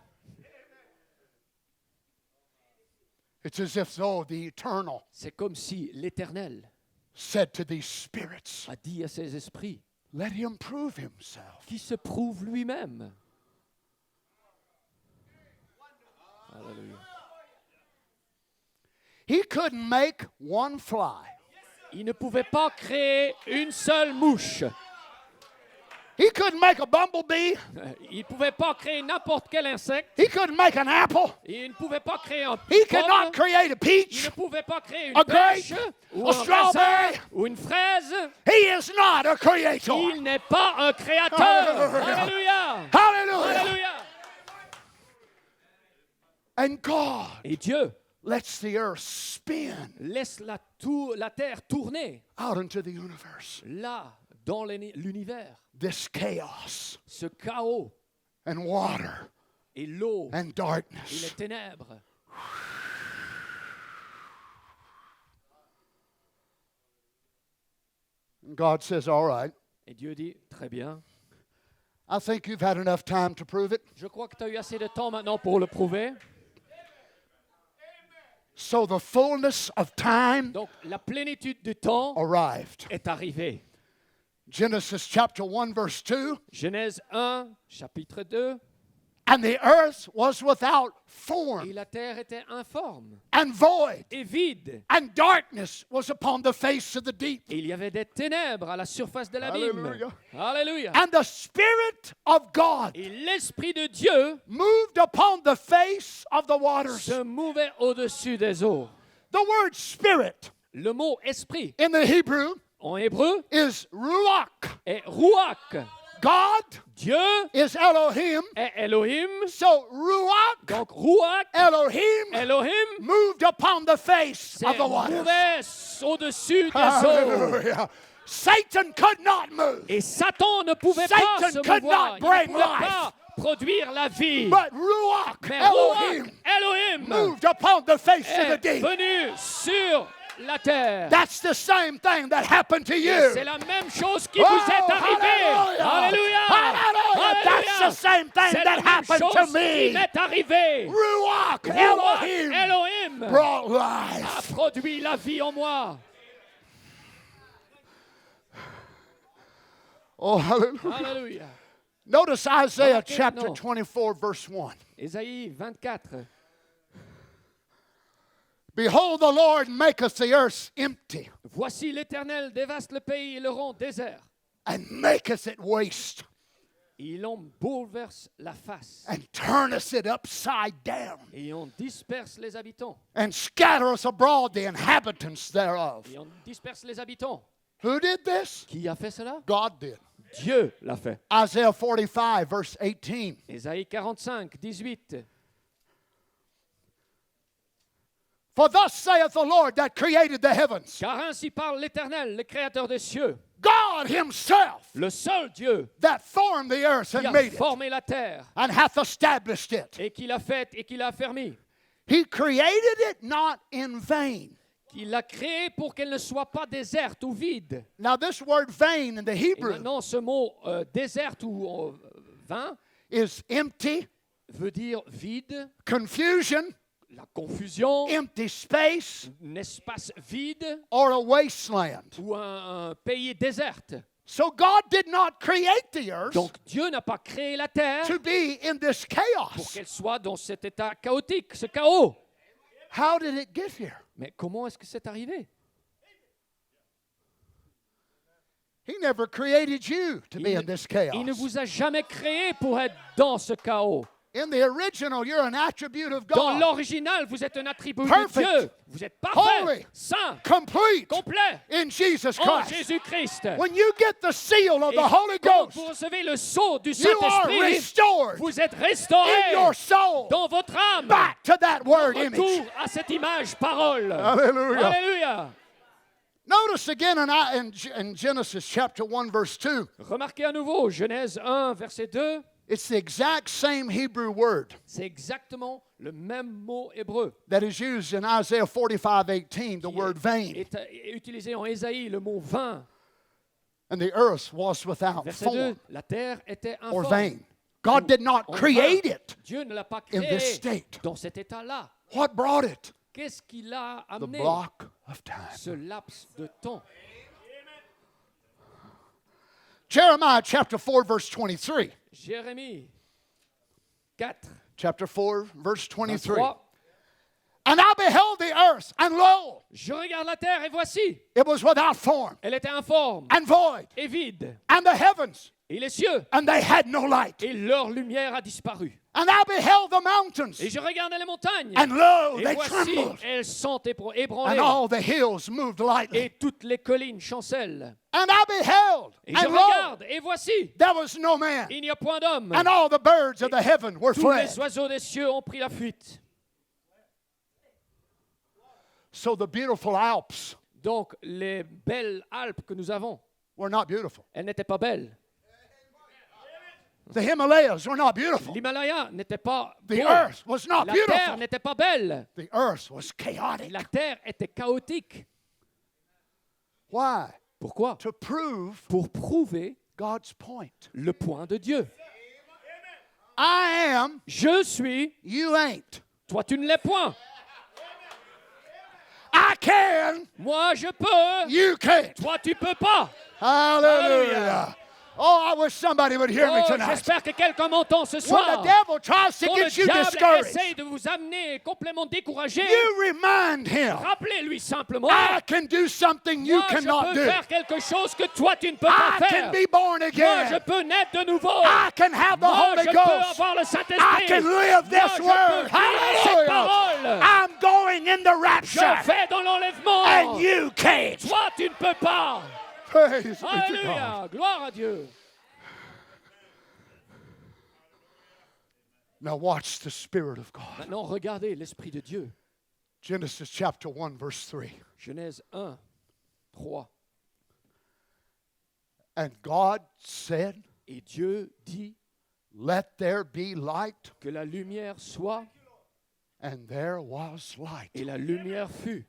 It's as if though the eternal C'est comme si l'Éternel said to these spirits, a dit à ses esprits, let him prove himself. qui se prouve lui-même. Alléluia. He couldn't make one fly. Il ne pouvait pas créer une seule mouche. He couldn't make a bumblebee. Il ne pouvait pas créer n'importe quel insecte. He couldn't make an apple. Il ne pouvait pas créer un He could pomme. not create a Il peach, ne pouvait pas créer une a grape, pêche ou a un strawberry. raisin ou une fraise. He is not a creator. Il n'est pas un créateur. Hallelujah. Alléluia. Hallelujah. Alléluia. And God Et Dieu lets the earth spin laisse la terre tourner out into the universe. là, dans l'univers. This chaos Ce chaos and water et l'eau and et darkness. les ténèbres. God says, all right, Et Dieu dit, très bien, I think you've had enough time to prove it. je crois que tu as eu assez de temps maintenant pour le prouver. So the fullness of time Donc la plénitude du temps arrived. est arrivée. Genesis chapter 1, verse 2. Genèse 1, chapitre 2. And the earth was without Et form la terre était informe and void, et vide. and darkness was upon the face of the deep. Et il y avait des ténèbres à la surface de l'abîme. Alléluia. Alléluia. And the Spirit of God Et l'Esprit de Dieu moved upon the face of the waters. se mouvait au-dessus des eaux. The word Spirit Le mot esprit in the Hebrew en hébreu is ruach. est ruach. God Dieu is Elohim. est Elohim. So ruach, Donc ruach, Elohim, Elohim, moved upon the face se of the waters. mouvait au-dessus des eaux. Hallelujah. Satan could not move. Et Satan ne pouvait pas Satan se could mouvoir. not Il ne bring pouvait life. pas produire la vie. But ruach, Mais Elohim, ruach, Elohim, moved upon the face of the est deep. venu sur la terre. That's the same thing that happened to Et you. c'est la même chose qui Oh, vous est arrivée. hallelujah. Alléluia. Hallelujah. That's the same thing C'est la that même happened to chose qui me. m'est arrivée. Ruach, Ruach, Elohim, Elohim brought a life. produit la vie en moi. Oh, hallelujah. Alléluia. Notice Isaiah Remarquez chapter maintenant. 24, verse 1. Ésaïe 24. Behold, the Lord maketh the earth empty, Voici l'Éternel dévaste le pays et le rend désert. and maketh it waste, Il en bouleverse la face. and turneth it upside down, Et on disperse les habitants. and scattereth abroad the inhabitants thereof. Et on disperse les habitants. Who did this? Qui a fait cela? God did. Dieu l'a fait. Isaiah 45, verse 18. Ésaïe 45, 18. For thus saith the Lord that created the heavens, Car ainsi parle l'Éternel, le Créateur des cieux, God himself le seul Dieu that formed the earth qui and a made it, formé la terre and hath established it. et qui l'a faite et qui l'a affermie. He created it not in vain. Il l'a créée pour qu'elle ne soit pas déserte ou vide. Now, this word vain in the Et Hebrew maintenant, ce mot déserte ou vain is empty, veut dire vide, confusion, la confusion, empty space, un espace vide or a wasteland. ou un pays déserte. So God did not create the earth Donc Dieu n'a pas créé la terre to be in this pour chaos. qu'elle soit dans cet état chaotique, ce chaos. How did it get here? Mais comment est-ce que c'est arrivé? He never created you to be in this chaos. Il ne vous a jamais créé pour être dans ce chaos. In the original, you're an attribute of Dans God. l'original, vous êtes un attribut Perfect. de Dieu. Vous êtes parfait, Holy. saint, Complete complet in Jesus en Christ. Jésus-Christ. When you get the seal of Et the Holy quand Ghost, vous recevez le sceau du you are Saint-Esprit, restored vous êtes in restauré your soul dans votre âme. back to that word Retour image. à cette image, parole. Hallelujah. Alléluia. Notice again in Genesis chapter 1, verse 2, Remarquez à nouveau, Genèse 1, verset 2, it's the exact same Hebrew word c'est exactement le même mot hébreu that is used in Isaiah 45, 18, the qui word vain. est utilisé en Ésaïe, le mot vain. And the earth was without Verset 2, form la terre était or informe. vain. God did not En create vain. it. Dieu ne l'a pas in créé this state. dans cet état-là. What brought it? Qu'est-ce qui l'a The amené, block of time. ce laps de temps? Jeremiah chapter 4, verse 23. Jérémie 4, Chapter 4, verse 23. 23. And I beheld the earth, and lo, Je regarde la terre et voici, it was without form elle était informe and void, et vide. and the heavens, Et les cieux, and they had no light. et leur lumière a disparu. And I beheld the mountains, Et je regardais les montagnes. and lo, Et they voici, trembled, elles sont and ébranlées. all the hills moved lightly. Et toutes les collines chancellent. And I beheld, Et je and lo, regarde, et voici, there was no man, il n'y a point d'homme. and all the birds of the heaven were Tous fled. les oiseaux des cieux ont pris la fuite. So the beautiful Alps Donc, les belles Alpes que nous avons, were not beautiful. elles n'étaient pas belles. The Himalayas were not beautiful. L'Himalaya n'était pas The beau. earth was not La terre beautiful. n'était pas belle. The earth was chaotic. La terre était chaotique. Why? Pourquoi? To prove Pour prouver God's point. le point de Dieu. I am, Je suis, you ain't. toi tu ne l'es point. I can, Moi je peux, you can't. toi tu peux pas. Hallelujah. Oh, I wish somebody would hear me Oh, tonight. j'espère que quelqu'un m'entend ce When the soir. devil tries to Quand le get you diable discouraged, essaye de vous amener complètement découragé, you remind him, rappelez-lui simplement, I can do something you moi je cannot peux do. faire quelque chose que toi tu ne peux I pas can faire. be born Moi je again. peux naître de nouveau. I can have the Moi Holy je peux Ghost. avoir le I Saint-Esprit. can live Moi this je word. peux vivre cette Hallelujah. parole. I'm going in the Je rapture. vais dans l'enlèvement. And you can't. Toi tu ne peux pas. Praise be to God. Alléluia. Gloire à Dieu. Now watch the Spirit of God. Maintenant regardez l'Esprit de Dieu. Genesis chapter 1, verse 3. Genèse 1, 3. And God said, Et Dieu dit let there be light. que la lumière soit, And there was light. et la lumière fut.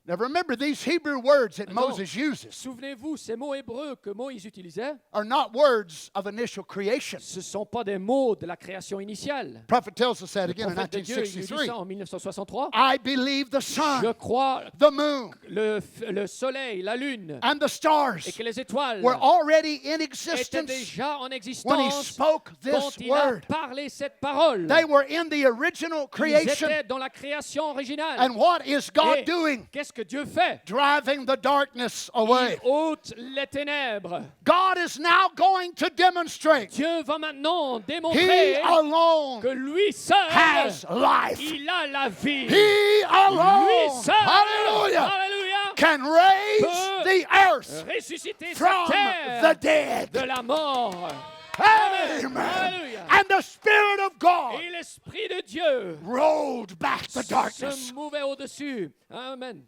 Now remember, these Hebrew words that Maintenant, Moses uses souvenez-vous, ces mots hébreux que Moïse utilisait, are not words of initial creation. ce ne sont pas des mots de la création initiale. The prophet tells us that Le again in prophète de Dieu, il nous dit 1963. ça en 1963. I believe the Je sun, crois the moon, le soleil, la lune and the et stars que les étoiles were already in étaient existence déjà en when he existence spoke quand this il a word. parlé cette parole. They were in the original Ils creation. étaient dans la création originale. And what is God Et doing? qu'est-ce que Dieu fait? Driving the darkness away. Il ôte les ténèbres. God is now going to demonstrate Dieu va maintenant He démontrer que alone lui seul, has life. il a la vie. He Lui alone, seul, hallelujah, alléluia, can raise peut the earth ressusciter from cette the terre dead. de la mort. Amen. Hallelujah. And the Spirit of God Et l'Esprit de Dieu rolled back the darkness. se mouvait au-dessus. Amen.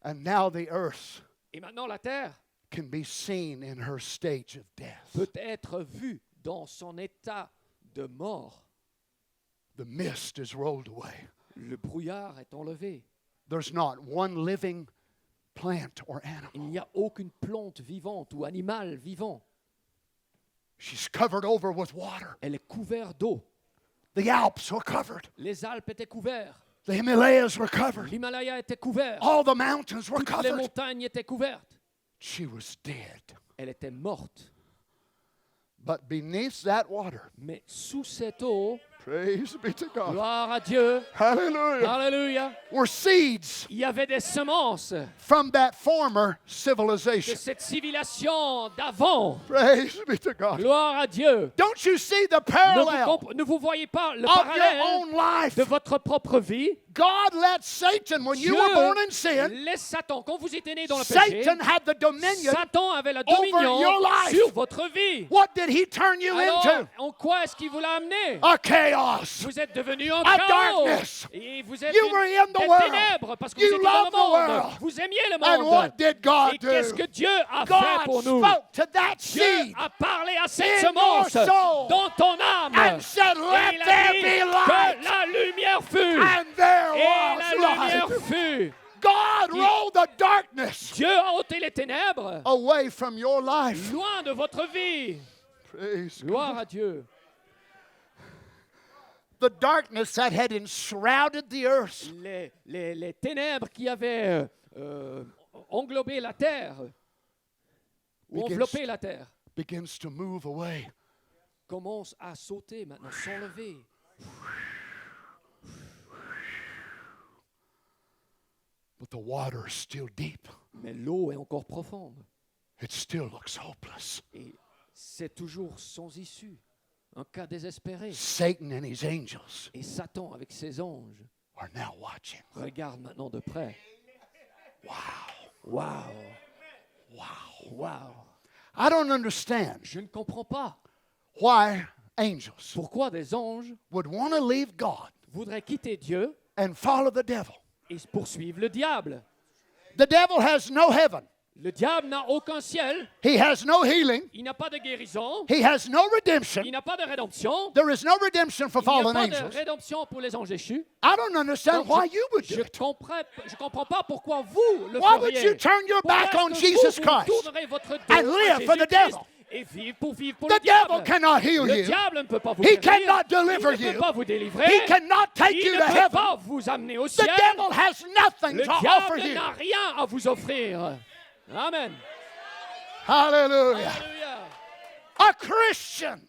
And now the earth Et maintenant la terre can be seen in her stage of death. peut être vue dans son état de mort. The mist is rolled away. Le brouillard est enlevé. There's not one living plant or animal. Il n'y a aucune plante vivante ou animal vivant. She's covered over with water. Elle est couverte d'eau. The Alps were covered. Les Alpes étaient couvertes. The Himalayas were covered. L'Himalaya était couvert. All the mountains were Toutes les covered. montagnes étaient couvertes. She was dead. Elle était morte. But beneath that water, Mais sous cette eau, praise be to God. gloire à Dieu, Hallelujah. alléluia, Were seeds il y avait des semences from that former de civilization. cette civilisation d'avant. Praise be to God. Gloire à Dieu. Don't you see the Ne parallel ne vous voyez pas le of your parallèle own life? de votre propre vie? God let Satan, when you were born in sin, Dieu laisse Satan. Quand vous étiez né dans le péché, Satan had the dominion. Satan avait la over dominion your life. sur votre vie. What did he turn you Alors, into? en quoi est-ce qu'il vous l'a amené? A chaos. Vous êtes devenu un A chaos. darkness. Et vous êtes You were in the des world. ténèbres parce que You vous étiez dans loved le the monde. world. Vous aimiez le And what monde. did God Et qu'est-ce do? que Dieu a fait pour God nous? spoke to that Dieu seed a parlé à cette in semence your soul dans ton âme. and said, Et let il a there dit be que light. la lumière fut. And there Et la was lumière light. fut. God rolled the darkness Dieu a ôté les ténèbres away from your life. loin de votre vie. Praise Gloire à Dieu. The darkness that had enshrouded the earth Les ténèbres qui avaient englobé la terre, ou Begins- enveloppé la terre, begins to move away. commencent à sauter maintenant, s'enlever. But the water is still deep. Mais l'eau est encore profonde. It still looks hopeless. Et c'est toujours sans issue. Un cas désespéré. Satan and his angels Et Satan, avec ses anges, are now watching. regarde maintenant de près. Wow. Waouh! Wow. Waouh! I don't understand Je ne comprends pas why angels pourquoi des anges would want to leave God voudraient quitter Dieu and follow the devil. et poursuivre le diable. The devil has no heaven. Le diable n'a aucun ciel, He has no healing. il n'a pas de guérison, He has no redemption. il n'a pas de rédemption, There is no redemption for il n'y a fallen pas de angels. rédemption pour les anges déchus. I don't understand Donc, why you would do Je it. comprends pas pourquoi vous le Why would feriez. you turn your Pourquoi back est-ce on que Jesus vous Christ tournerez votre dos and à live for the Jésus-Christ devil? et vivre pour The le devil diable? cannot heal Le you. diable ne peut pas vous He guérir. cannot deliver Il ne you. peut pas vous délivrer. He cannot take Il you ne to peut heaven. pas vous amener au The ciel. devil has nothing Le to offer diable you. n'a rien à vous offrir. Amen. Hallelujah. Alléluia. A Christian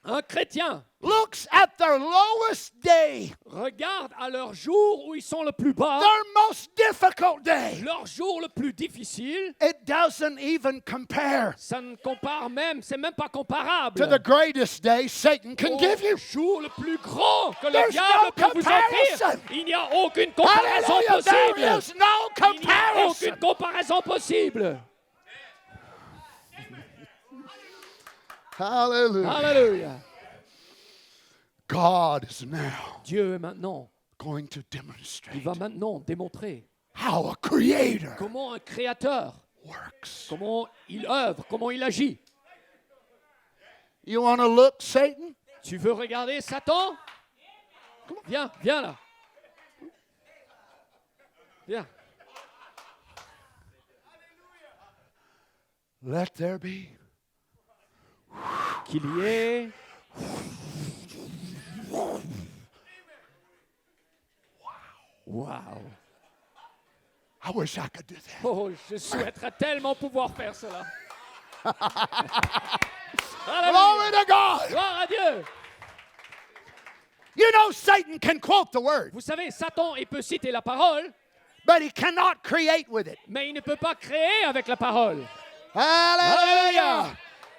Un chrétien looks at their lowest day, regarde à leur jour où ils sont le plus bas, their most difficult day. leur jour le plus difficile. It doesn't even compare Ça ne compare même, c'est même pas comparable to the greatest day Satan can au give you. jour le plus grand que le There's diable no peut vous offrir. comparison. Il n'y a aucune comparaison Hallelujah. There possible. is no Il n'y a comparison. aucune comparaison possible. Hallelujah. Alléluia. God is now Dieu maintenant, going to il demonstrate va maintenant démontrer how a creator comment un créateur, works. comment il œuvre, comment il agit. You want to look, Satan? Tu veux regarder Satan? Viens, viens là. Viens. Let there be. Qu'il y ait. Wow. I wish I could do that. Oh, je souhaiterais tellement pouvoir faire cela. Alléluia. Glory to God. Gloire à Dieu. You know, Satan can quote the word, Vous savez, Satan, il peut citer la parole, but he cannot create with it. mais il ne peut pas créer avec la parole. Hallelujah.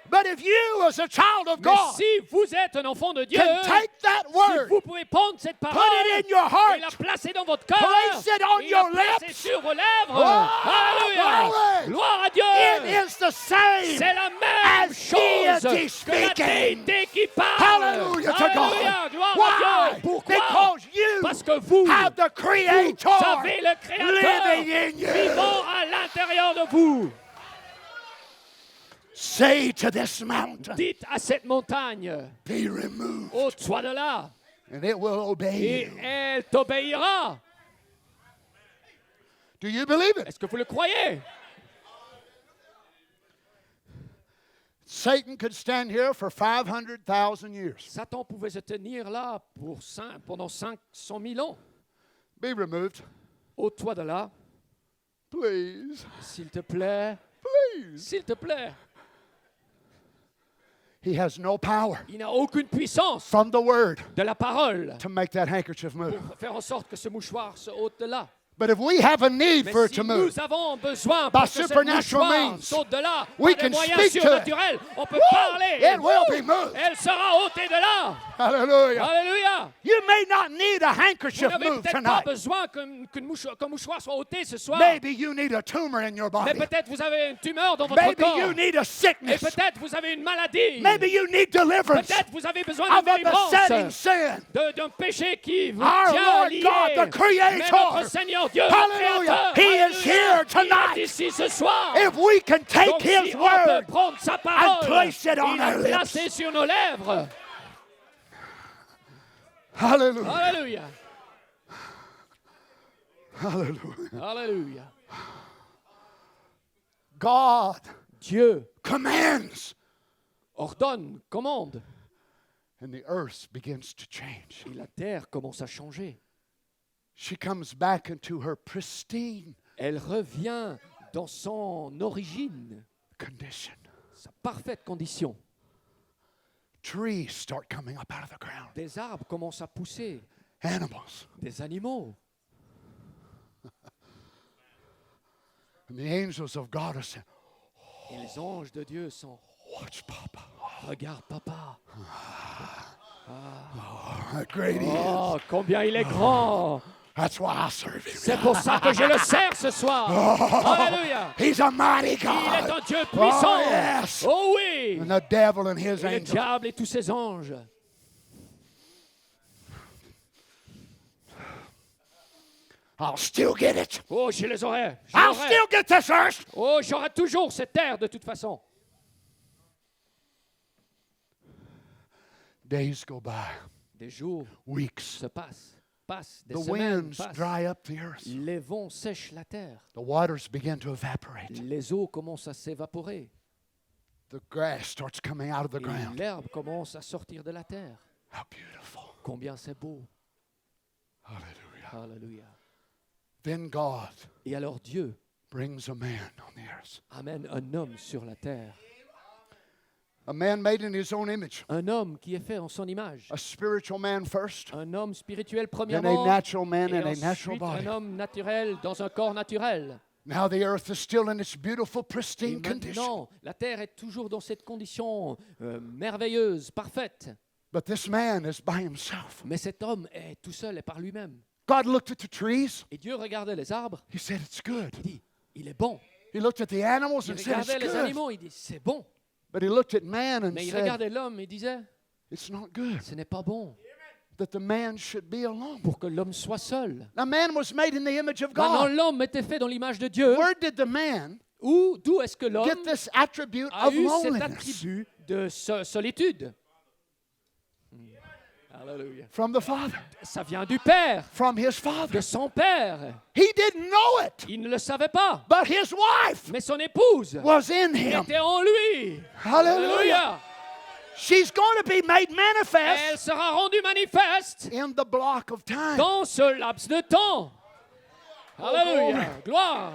But if you, as a child of Mais God, si vous êtes un enfant de Dieu, can take that si word, vous pouvez prendre cette put parole it in your et la heart, placer dans votre cœur, place it on et your la placer lips. sur vos lèvres, Oh, alléluia, glory. gloire à it Dieu, is the same c'est la même as chose deity que la speaking. déité qui parle. Hallelujah to Alléluia, God. gloire Why? à Dieu. Pourquoi? Because you Parce que vous, have the vous Creator avez le Créateur living in you. vivant à l'intérieur de vous. Say to this mountain, Dites à cette montagne, be removed, ôte-toi de là, and it will obey et you. elle t'obéira. Do you believe it? Est-ce que vous le croyez? Satan could stand here for 500,000 years. Satan pouvait se tenir là pendant 500 000 ans. Be removed, Ôte-toi de là, please, s'il te plaît, please. s'il te plaît. He has no power Il n'a aucune puissance from the word de la parole to make that handkerchief move. pour faire en sorte que ce mouchoir se ôte de là. But if we have a need Mais for it si to move, nous avons besoin by pour que ce supernatural mouchoir means, saute de là, we par des can moyens speak to it. surnaturels, on peut parler. it will be moved. Elle sera ôtée de là. Hallelujah. Alléluia. You may not need a Vous handkerchief n'avez moved peut-être pas tonight. besoin qu'un mouchoir soit ôté ce soir. Maybe you need a tumor in your Mais body. peut-être vous avez une tumeur dans votre Maybe corps. you need a Et sickness. peut-être vous avez une maladie. Maybe you need deliverance Peut-être vous avez besoin of de a délivrance besetting sin. d'un péché qui vous Our tient Lord lié. God, the Creator. Mais notre Seigneur Dieu, le Hallelujah. Créateur, He is alléluia, here il tonight. est ici ce soir. If we can take Donc His si on word peut prendre sa parole and place it on et la our lips. placer sur nos lèvres. Hallelujah. Alléluia. Hallelujah. Alléluia. God Dieu commands, ordonne, commande. and the earth begins to change. Et la terre commence à changer. She comes back into her pristine Elle revient dans son origine, condition. sa parfaite condition. Trees start coming up out of the ground. Des arbres commencent à pousser, Animals. des animaux. And the angels of God are saying, Et les anges de Dieu sont, watch Papa. regarde papa. How great he is. Oh, combien il est grand. That's why I serve him. C'est pour ça que je le sers ce soir. Alléluia. He's a mighty Il est God. un Dieu puissant. Oh, yes. Oh oui. And the devil and his Et le angels. diable et tous ses anges. I'll still get it. Oh, je les aurai. Je I'll l'aurai. still get this earth. Oh, j'aurai toujours cette terre de toute façon. Days go by, Des jours weeks. se passent, des The semaines winds passent. dry up the earth. Les vents sèchent la terre. The waters begin to evaporate. Les eaux commencent à s'évaporer. The grass starts coming out of the Et ground. l'herbe commence à sortir de la terre. How beautiful. Combien c'est beau. Hallelujah. Alléluia. Then God Et alors Dieu brings a man on the earth. amène un homme sur la terre. A man made in his own image. Un homme qui est fait en son image. A spiritual man first, Un homme spirituel then a premièrement. natural man Et in a natural ensuite body. un homme naturel dans un corps naturel. Now the earth is still in its beautiful, Et pristine condition. maintenant, la terre est toujours dans cette condition merveilleuse, parfaite. But this man is by himself. Mais cet homme est tout seul et par lui-même. God looked at the trees. Et Dieu regardait les arbres. He said, it's good. Il dit, il est bon. He looked at the animals Il and said, it's regardait les good. animaux. Il dit, c'est bon. But he looked at man and Mais il said, regardait l'homme et disait, it's not good ce n'est pas bon that the man should be alone. pour que l'homme soit seul. Now man was made in the image of Maintenant, God. l'homme était fait dans l'image de Dieu. Where did the man D'où est-ce que l'homme get this attribute a of eu cet loneliness? attribut de solitude? Alléluia. From the Father. Ça vient du Père, From his Father. de son Père. He didn't know it, Il ne le savait pas, but his wife mais son épouse was in him. était en lui. Hallelujah. Alléluia. She's going to be made Elle manifest sera rendue manifeste in the block of time. dans ce laps de temps. Alléluia. Gloire.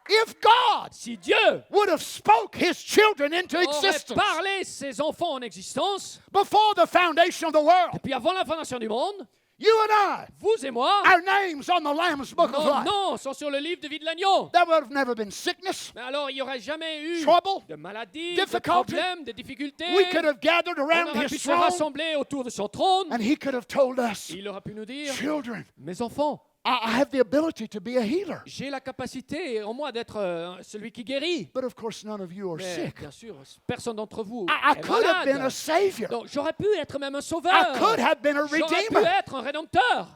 If God Si Dieu would have spoke his children into aurait existence parlé ses enfants en existence, before the foundation of the world, et puis avant la fondation du monde, you and vous et moi, I, our names on the Lamb's Book of nos Life, noms sont sur le livre de vie de l'agneau. there would have never been sickness, Mais alors, il n'y aurait jamais eu trouble. de maladies, difficulty. de problèmes, de difficultés. We could have gathered On around aurait pu his se throne, rassembler autour de son trône. and he could have told us, Il aurait pu nous dire, children, mes enfants, I have the ability to be a healer. j'ai la capacité en moi d'être celui qui guérit. But of course, none of you are Mais sick. bien sûr, personne d'entre vous I est could have been a malade. savior. Donc j'aurais pu être même un sauveur. I could have been a J'aurais pu redeemer. être un rédempteur.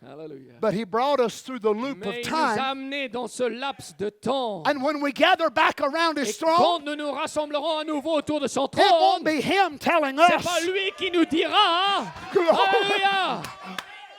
Alléluia. But he brought us through the loop Mais of il nous a time. amenés dans ce laps de temps. And when we gather back around Et his quand throne, nous nous rassemblerons à nouveau autour de son it won't trône, be him telling c'est pas us. lui qui nous dira. Glory. Alléluia.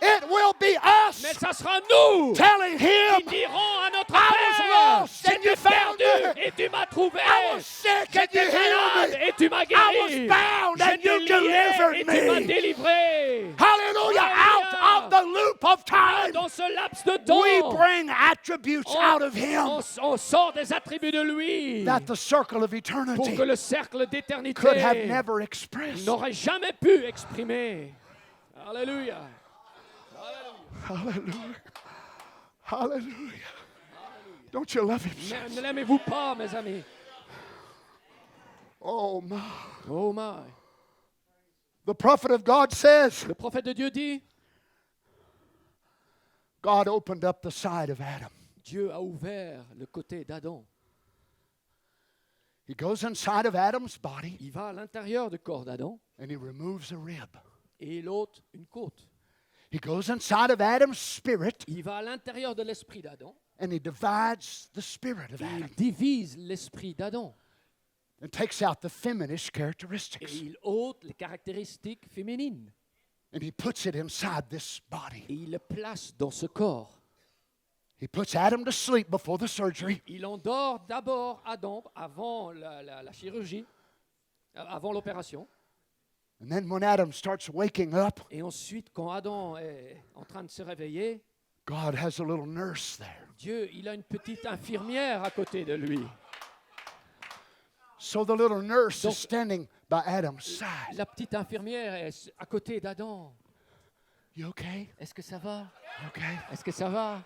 It will be Mais us ça sera nous telling qui him, dirons à notre I was Père, lost and you j'étais found perdu me. et tu m'as trouvé. I was sick and J'étais you malade healed me. et tu m'as I guéri. was bound and J'étais you lié delivered et tu m'as me. délivré. Hallelujah. Out Hallelujah. of the loop of time, Dans ce laps de temps, we bring attributes out of him on sort des attributs de lui that the circle of pour eternity que le cercle d'éternité could have never expressed. n'aurait jamais pu exprimer. Alléluia. Hallelujah. Hallelujah. Don't you love him? Ne l'aimez-vous pas, mes amis? Oh my. Oh my. The prophet of God says, Le prophète de Dieu dit, God opened up the side of Adam. Dieu a ouvert le côté d'Adam. He goes inside of Adam's body Il va à l'intérieur du corps d'Adam and he removes a rib. et il ôte une côte. He goes inside of Adam's spirit Il va à l'intérieur de l'esprit d'Adam and he divides the spirit of et Adam il divise l'esprit d'Adam. and takes out the feminine Et characteristics il ôte les caractéristiques féminines. and he puts it inside this body. Et il le place dans ce corps. He puts Adam to sleep before the surgery. Il endort d'abord Adam avant la chirurgie, avant l'opération. And then when Adam starts waking up, Et ensuite, quand Adam est en train de se réveiller, God has a little nurse there. Dieu, il a une petite infirmière à côté de lui. So the little nurse Donc- is standing by Adam's side. La petite infirmière est à côté d'Adam. You okay? Est-ce que ça va? You okay? Est-ce que ça va?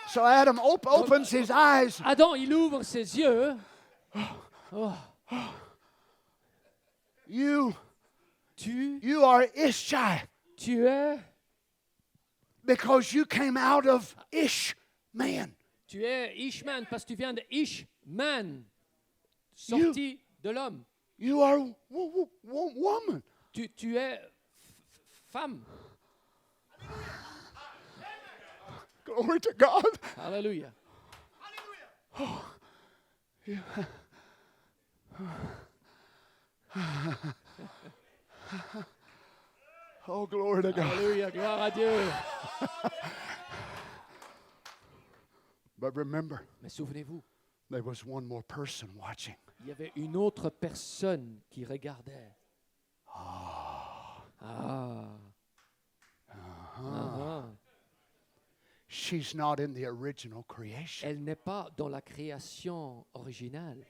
So Adam opens his eyes. Adam, il ouvre ses yeux. Oh, You tu are Ishai es, because you came out of Ish man. tu es Ishman parce que tu viens de Ishman, sorti de l'homme. You are woman. Tu es femme. Glory to God. Alléluia. Oh, glory to God. Alléluia, gloire à Dieu. But remember, Mais souvenez-vous, there was one more person watching. il y avait une autre personne qui regardait. Ah. Ah. She's not in the original creation. Elle n'est pas dans la création originale.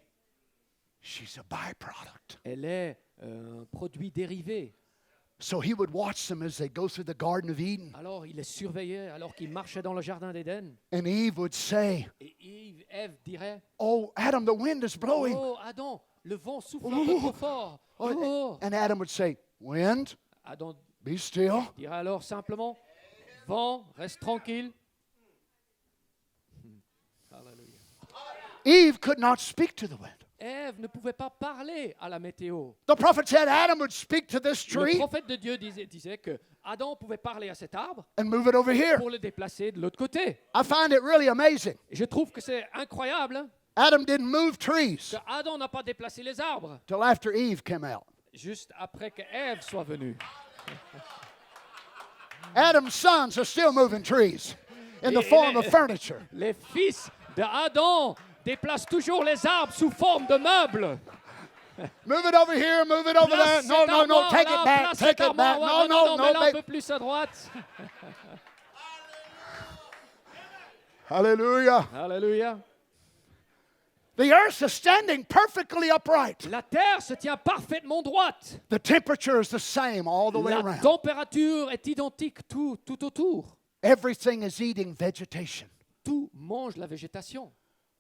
She's a byproduct. Elle est un produit dérivé. So he would watch them as they go through the Garden of Eden. Alors il les surveillait alors qu'ils marchaient dans le jardin d'Éden. And Eve would say, Et Ève dirait, "Oh, Adam, the wind is blowing." oh Adam, le vent souffle un peu trop fort. Oh. And Adam would say, "Wind, Adam be still." dirait alors simplement, vent, reste tranquille. Alléluia. Eve could not speak to the wind. Ève ne pouvait pas parler à la météo. The prophet said Adam would speak to this Le tree prophète de Dieu disait que Adam pouvait parler à cet arbre and move it over here. pour le déplacer de l'autre côté. I find it really amazing. Et je trouve que c'est incroyable hein, Adam didn't move trees que Adam n'a pas déplacé les arbres till after Eve came out. juste après que Ève soit venue. Adam's sons are still moving trees in the form of furniture. Les fils de Adam déplacent toujours les arbres sous forme de meubles. Move it over here, move it over there. Place No, cette no, no, armoire take là, it back, place take cette it back. armoire, No, no, mets-la un no. peu plus à droite. Hallelujah. Alléluia. The earth is standing perfectly upright. La terre se tient parfaitement droite. The temperature is the same all the way La around. température est identique tout autour. Everything is eating vegetation. Tout mange la végétation.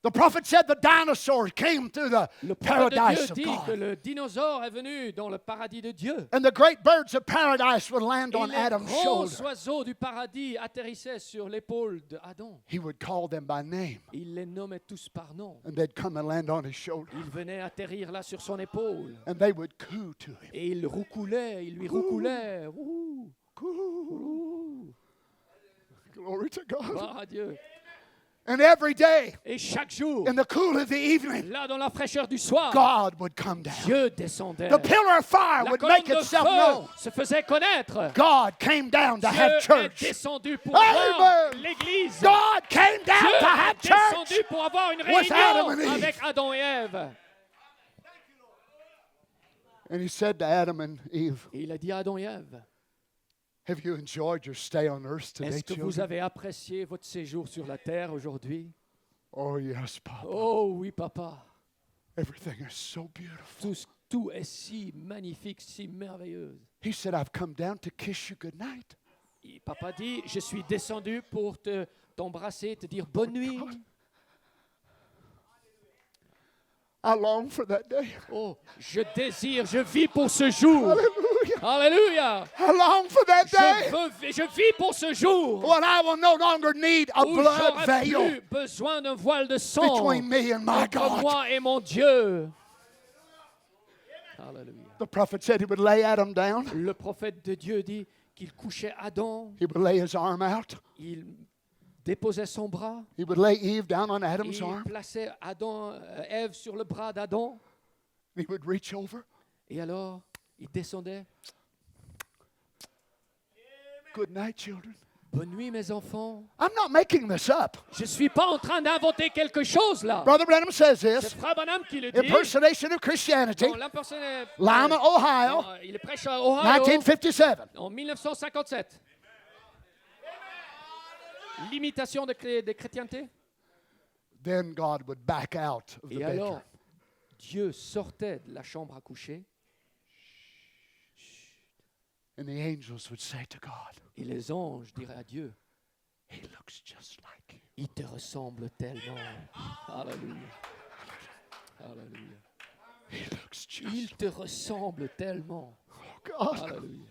The prophet said the dinosaurs came through the Le prophète de paradise Dieu of dit que God. le dinosaure est venu dans le paradis de Dieu. And the great birds of paradise would land Et on les Adam's grands shoulder. oiseaux du paradis atterrissaient sur l'épaule d'Adam. He would call them by name, Il les nommait tous par nom. and they'd come and land on his shoulder. Il venait atterrir là sur son épaule. And they would coo to him. Et il roucoulait, il lui roucoulait. Ouh, ouh. Glory to God. Gloire à Dieu. And every day, Et chaque jour, in the cool of the evening, là dans la fraîcheur du soir, God would come down. Dieu descendait. The pillar of fire La would colonne make de itself known. feu se faisait connaître. God came down to Dieu have est church. descendu pour Amen. avoir l'Église. God came down Dieu to have est descendu church. pour avoir une with Adam and réunion Eve. avec Adam et Ève. And he said to Adam and Eve, Et il a dit à Adam et Ève, "Have you enjoyed your stay on earth today, est-ce que vous children?" avez apprécié votre séjour sur la terre aujourd'hui? Oh, yes, Papa. Oh oui, papa. Everything is so beautiful. Tout est si magnifique, si merveilleux. He said, "I've come down to kiss you goodnight." Et papa dit, je suis descendu pour t'embrasser, te dire bonne nuit. I long for that day. Oh, je désire, je vis pour ce jour. Hallelujah. Alléluia. I long for that day Je vis pour ce jour when I will no longer need a où blood j'aurai veil plus besoin d'un voile de sang between me and my entre God. moi et mon Dieu. Alléluia. The prophet said he would lay Adam down. Le prophète de Dieu dit qu'il couchait Adam, He would lay his arm out. il déposait son bras, He would lay Eve down on et Adam's il arm. plaçait Ève sur le bras d'Adam, He would reach over. et alors il descendait. Good night, children. Bonne nuit mes enfants. I'm not making this up. Je ne suis pas en train d'inventer quelque chose là. Brother Branham says C'est this. Frère Branham qui le dit. Impersonation of Christianity. Bon, la personne est, Lima, Ohio, il est prêche à Ohio 1957. en 1957. L'imitation de chrétienté. Then God would back out of the Et alors, bedroom. Dieu sortait de la chambre à coucher And the angels would say to God, et les anges diraient à Dieu, "He looks just like you." il te ressemble tellement. Alléluia. Alléluia. He looks just Il te ressemble tellement. like God. Alléluia.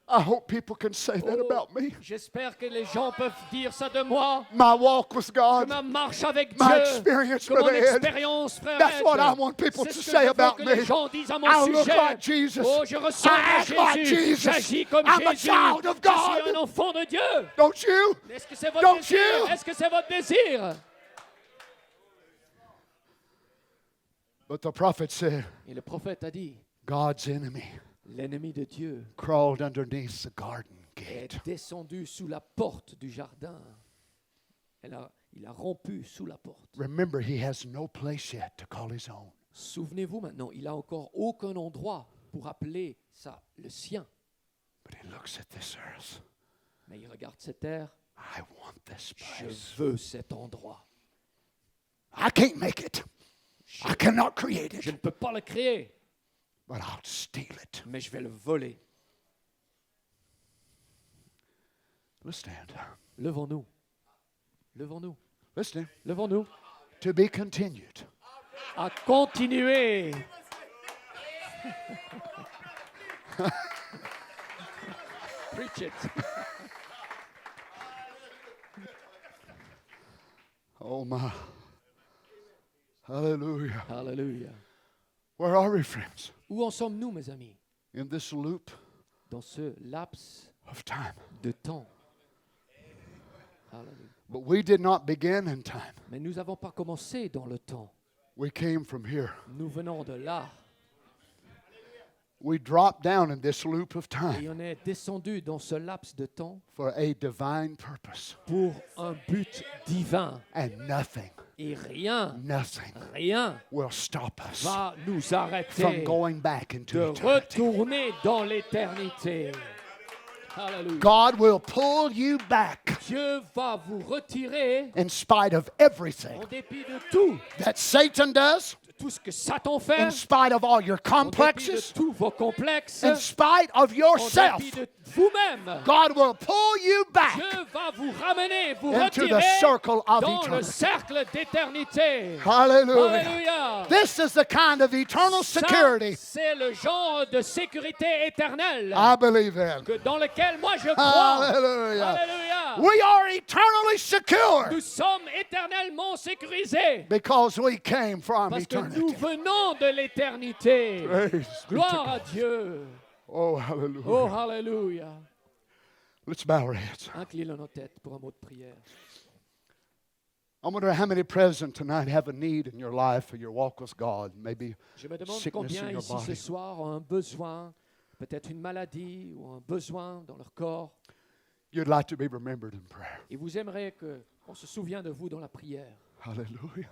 I hope people can say that Oh, about me. j'espère que les gens peuvent dire ça de moi. My walk with Que God. ma marche avec My Dieu, experience, que mon Brother Ed. expérience, frère That's Ed, what I want people c'est to ce que say je veux about que me. les gens disent à mon I look sujet. like Jesus. Oh, je ressemble I à act like Jésus. Jesus. J'agis comme I'm a Jésus. child of Je suis God. un enfant de Dieu. Don't you? Est-ce que c'est votre Don't désir? you? Est-ce que c'est votre désir? But the prophet said, Et le prophète a dit, God's enemy l'ennemi de Dieu crawled underneath the garden est gate. descendu sous la porte du jardin. Il a rompu sous la porte. Remember, he has no place yet to call his own. Souvenez-vous maintenant, il n'a encore aucun endroit pour appeler ça le sien. But he looks at this earth. Mais il regarde cette terre. I want this Je place. veux cet endroit. I can't make it. I cannot create Je it. ne peux pas le créer, But I'll steal it. mais je vais le voler. Let's stand. Levons-nous. Levons-nous. Let's stand. Levons-nous. To be continued. À continuer. Preach it. Oh my. Hallelujah. Alléluia. Where are we, friends? Où en sommes-nous, mes amis? In this loop Dans ce laps of time. de temps. Alléluia. But we did not begin in time. Mais nous n'avons pas commencé dans le temps. We came from here. Nous venons de là. We dropped down in this loop of Et time on est descendu dans ce laps de temps for a divine purpose. pour un but divin. And nothing, Et rien nothing will stop us va nous from arrêter going back de into eternity. retourner dans l'éternité. Alléluia. God will pull you back Dieu va vous retirer in spite of everything en dépit de tout, that Satan does, de tout ce que Satan fait, in spite of all your en dépit de complexes, tous vos complexes, in spite of en yourself. dépit de vous-même. God will pull you back Dieu va vous ramener, vous into the retirer circle of dans le eternity. cercle d'éternité. Hallelujah. Alléluia. This is the kind of eternal Ça, security c'est le genre de sécurité éternelle I believe in. dans lequel moi je crois. Hallelujah. Alléluia. We are eternally secure Nous sommes éternellement sécurisés because we came from parce que nous eternity. venons de l'éternité. Praise be to Gloire à God. Dieu. Oh, hallelujah. Oh, alléluia. Let's bow our heads. Inclinons nos têtes pour un mot de prière. I wonder how many present tonight have a need in your life for your walk with God. Maybe Je me demande sickness combien in your ici ce body. soir ont un besoin, peut-être une maladie ou un besoin dans leur corps. You'd like to be remembered in prayer. Et vous aimeriez qu'on se souvienne de vous dans la prière. Hallelujah.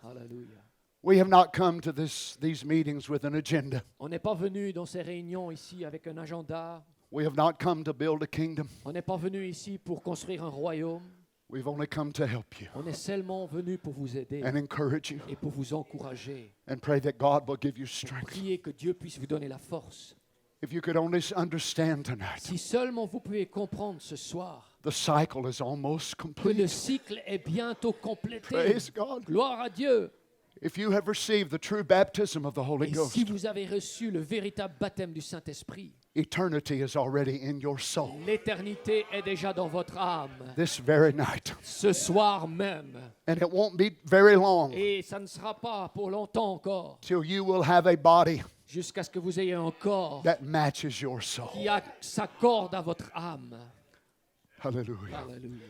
Alléluia. We have not come to these meetings with an agenda. On n'est pas venu dans ces réunions ici avec un agenda. We have not come to build a kingdom. On n'est pas venu ici pour construire un royaume. We've only come to help you On est seulement venu pour vous aider and encourage you et pour vous encourager. and pray that God will give you strength. Priez que Dieu puisse vous donner la force. If you could only understand tonight, Si seulement vous pouvez comprendre ce soir the cycle is almost que le complete. cycle est bientôt complété. Praise God. Gloire à Dieu. If you have received the true baptism of the Holy Et Ghost, si vous avez reçu le véritable baptême du Saint-Esprit, eternity is already in your soul. l'éternité est déjà dans votre âme. This very night. Ce soir même. And it won't be very long Et ça ne sera pas pour longtemps encore, till you will have a body jusqu'à ce que vous ayez un corps that matches your soul. qui s'accorde à votre âme. Hallelujah. Alléluia.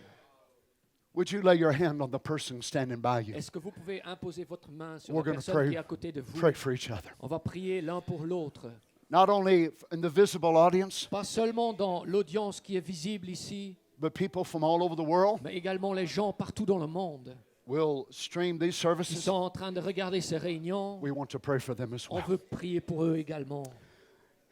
Would you lay your hand on the person standing by you? Est-ce que vous pouvez imposer votre main sur We're la gonna personne pray- qui est à côté de vous? Pray for each other. On va prier l'un pour l'autre. Not only in the visible audience, Pas seulement dans l'audience qui est visible ici, but people from all over the world mais également les gens partout dans le monde will stream these qui services. sont en train de regarder ces réunions. We want to pray for them as On well. veut prier pour eux également.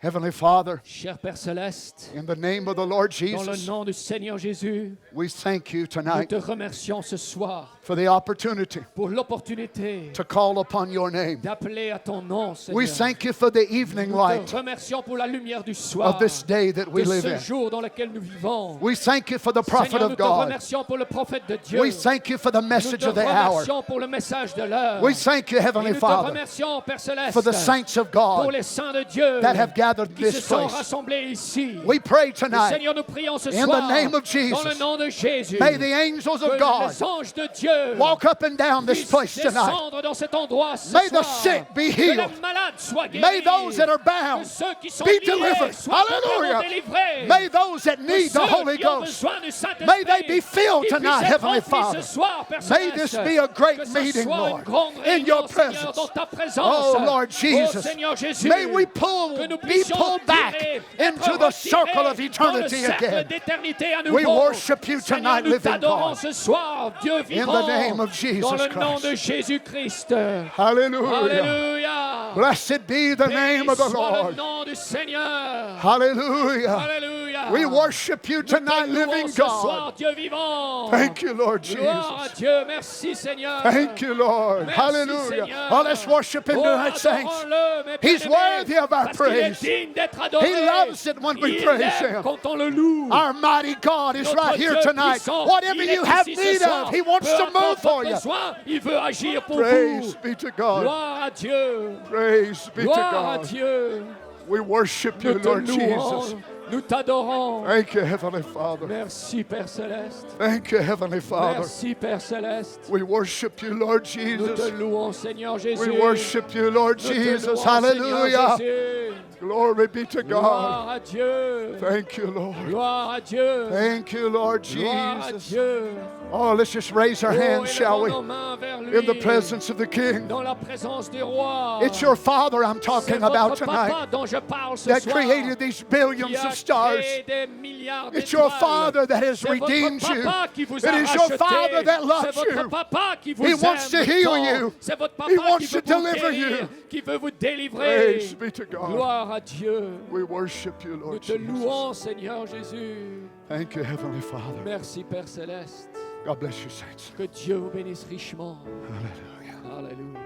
Heavenly Father, Cher Père Céleste, in the name of the Lord dans le Jesus, nom du Seigneur Jésus, we thank you nous tonight te remercions ce soir for the opportunity pour l'opportunité to call upon your name. d'appeler à ton nom, We Seigneur. thank you for the evening Nous light te remercions pour la lumière du soir, of this day that we de live ce in. jour dans lequel nous vivons. We thank you for the prophet Seigneur, nous of te God. remercions pour le prophète de Dieu. We thank you for the Nous message te of the hour. remercions pour le message de l'heure. We thank you, Et Heavenly nous te Father, remercions, Père Céleste, for the saints of pour God les saints de Dieu that have gathered gathered in qui se this sont place. rassemblés ici. We pray Et tonight, Seigneur, nous prions ce in soir the name of dans le Jesus, nom de Jésus. may the angels Que of God les anges de Dieu walk up and down this puissent place tonight. descendre dans cet endroit ce May soir. the sick be Que les healed. malades soient guéris. May those that are Que bound ceux qui sont be liés delivered. soient totalement Hallelujah. délivrés. May those that Que need the ceux Holy qui ont Ghost, besoin du Saint-Esprit, may they be filled qu'ils tonight, puissent être Heavenly remplis Father. ce soir, Père May Céleste. this be a great Que ce meeting, soit Lord, une grande in réunion, your Seigneur, presence. dans ta présence. Oh, Lord Oh, Jesus, Seigneur Jésus, may we que nous be puissions pulled back tirer, into être the circle retirés of dans le eternity cercle again. d'éternité à nouveau. We worship you Seigneur, tonight, nous living t'adorons God. ce soir, Dieu vivant, the name of Jesus dans le nom Christ. de Jésus-Christ. Hallelujah. Alléluia. Blessed be the name of the Béni soit le Lord. nom du Seigneur. Hallelujah. Alléluia. We worship you Nous te tonight, louons living ce soir, God. Dieu vivant. Thank you, Lord Gloire à Jesus. Dieu, merci Seigneur. Thank you, Lord. Merci, Hallelujah. Seigneur. Oh, let's worship Him Oh, tonight, saints. adorons-le, mes He's bien-aimés, worthy of our parce qu'il est praise. digne d'être adoré. He loves it when we Il praise aime Him. quand on le loue. Our mighty God is Notre right here Dieu tonight. puissant, Whatever il est you have ici ce need soir. of, He wants Peu to importe move for votre you. besoin, il veut agir pour Praise vous. be to God. Gloire à Dieu. Praise be to Gloire à God. Dieu. We worship you, Nous te Lord Jesus. louons. Nous t'adorons. Thank you, Heavenly Father. Merci, Père Céleste. Thank you, Heavenly Father. Merci, Père Céleste. We worship you, Lord Nous te Jesus. louons, Seigneur Jésus. We worship you, Lord Nous te Jesus. louons, Seigneur Hallelujah. Jésus. Glory be to God. Gloire à Dieu. Thank you, Lord. Gloire à Dieu. Thank you, Lord Gloire à Jesus. Dieu. Oh, let's just raise our Oh, hands, shall we? élevons nos mains vers lui. In the presence of the King. Dans la présence du roi. It's your Father I'm C'est talking votre about papa tonight dont je parle ce that soir. created these Qui billions a of stars. créé des milliards It's your d'étoiles. Father that has C'est votre redeemed you. papa qui vous It a is your racheté. Father that C'est loves votre you. papa qui vous He aime wants to heal tant. you. C'est votre papa He wants qui veut to vous deliver guérir, you. qui veut vous délivrer. Praise be to God. Gloire à Dieu. We worship you, Nous Lord te Jesus. louons, Seigneur Jésus. Thank you, Heavenly Father. Merci, Père Céleste. God bless you, saints. Que Dieu vous bénisse richement. Hallelujah. Alléluia.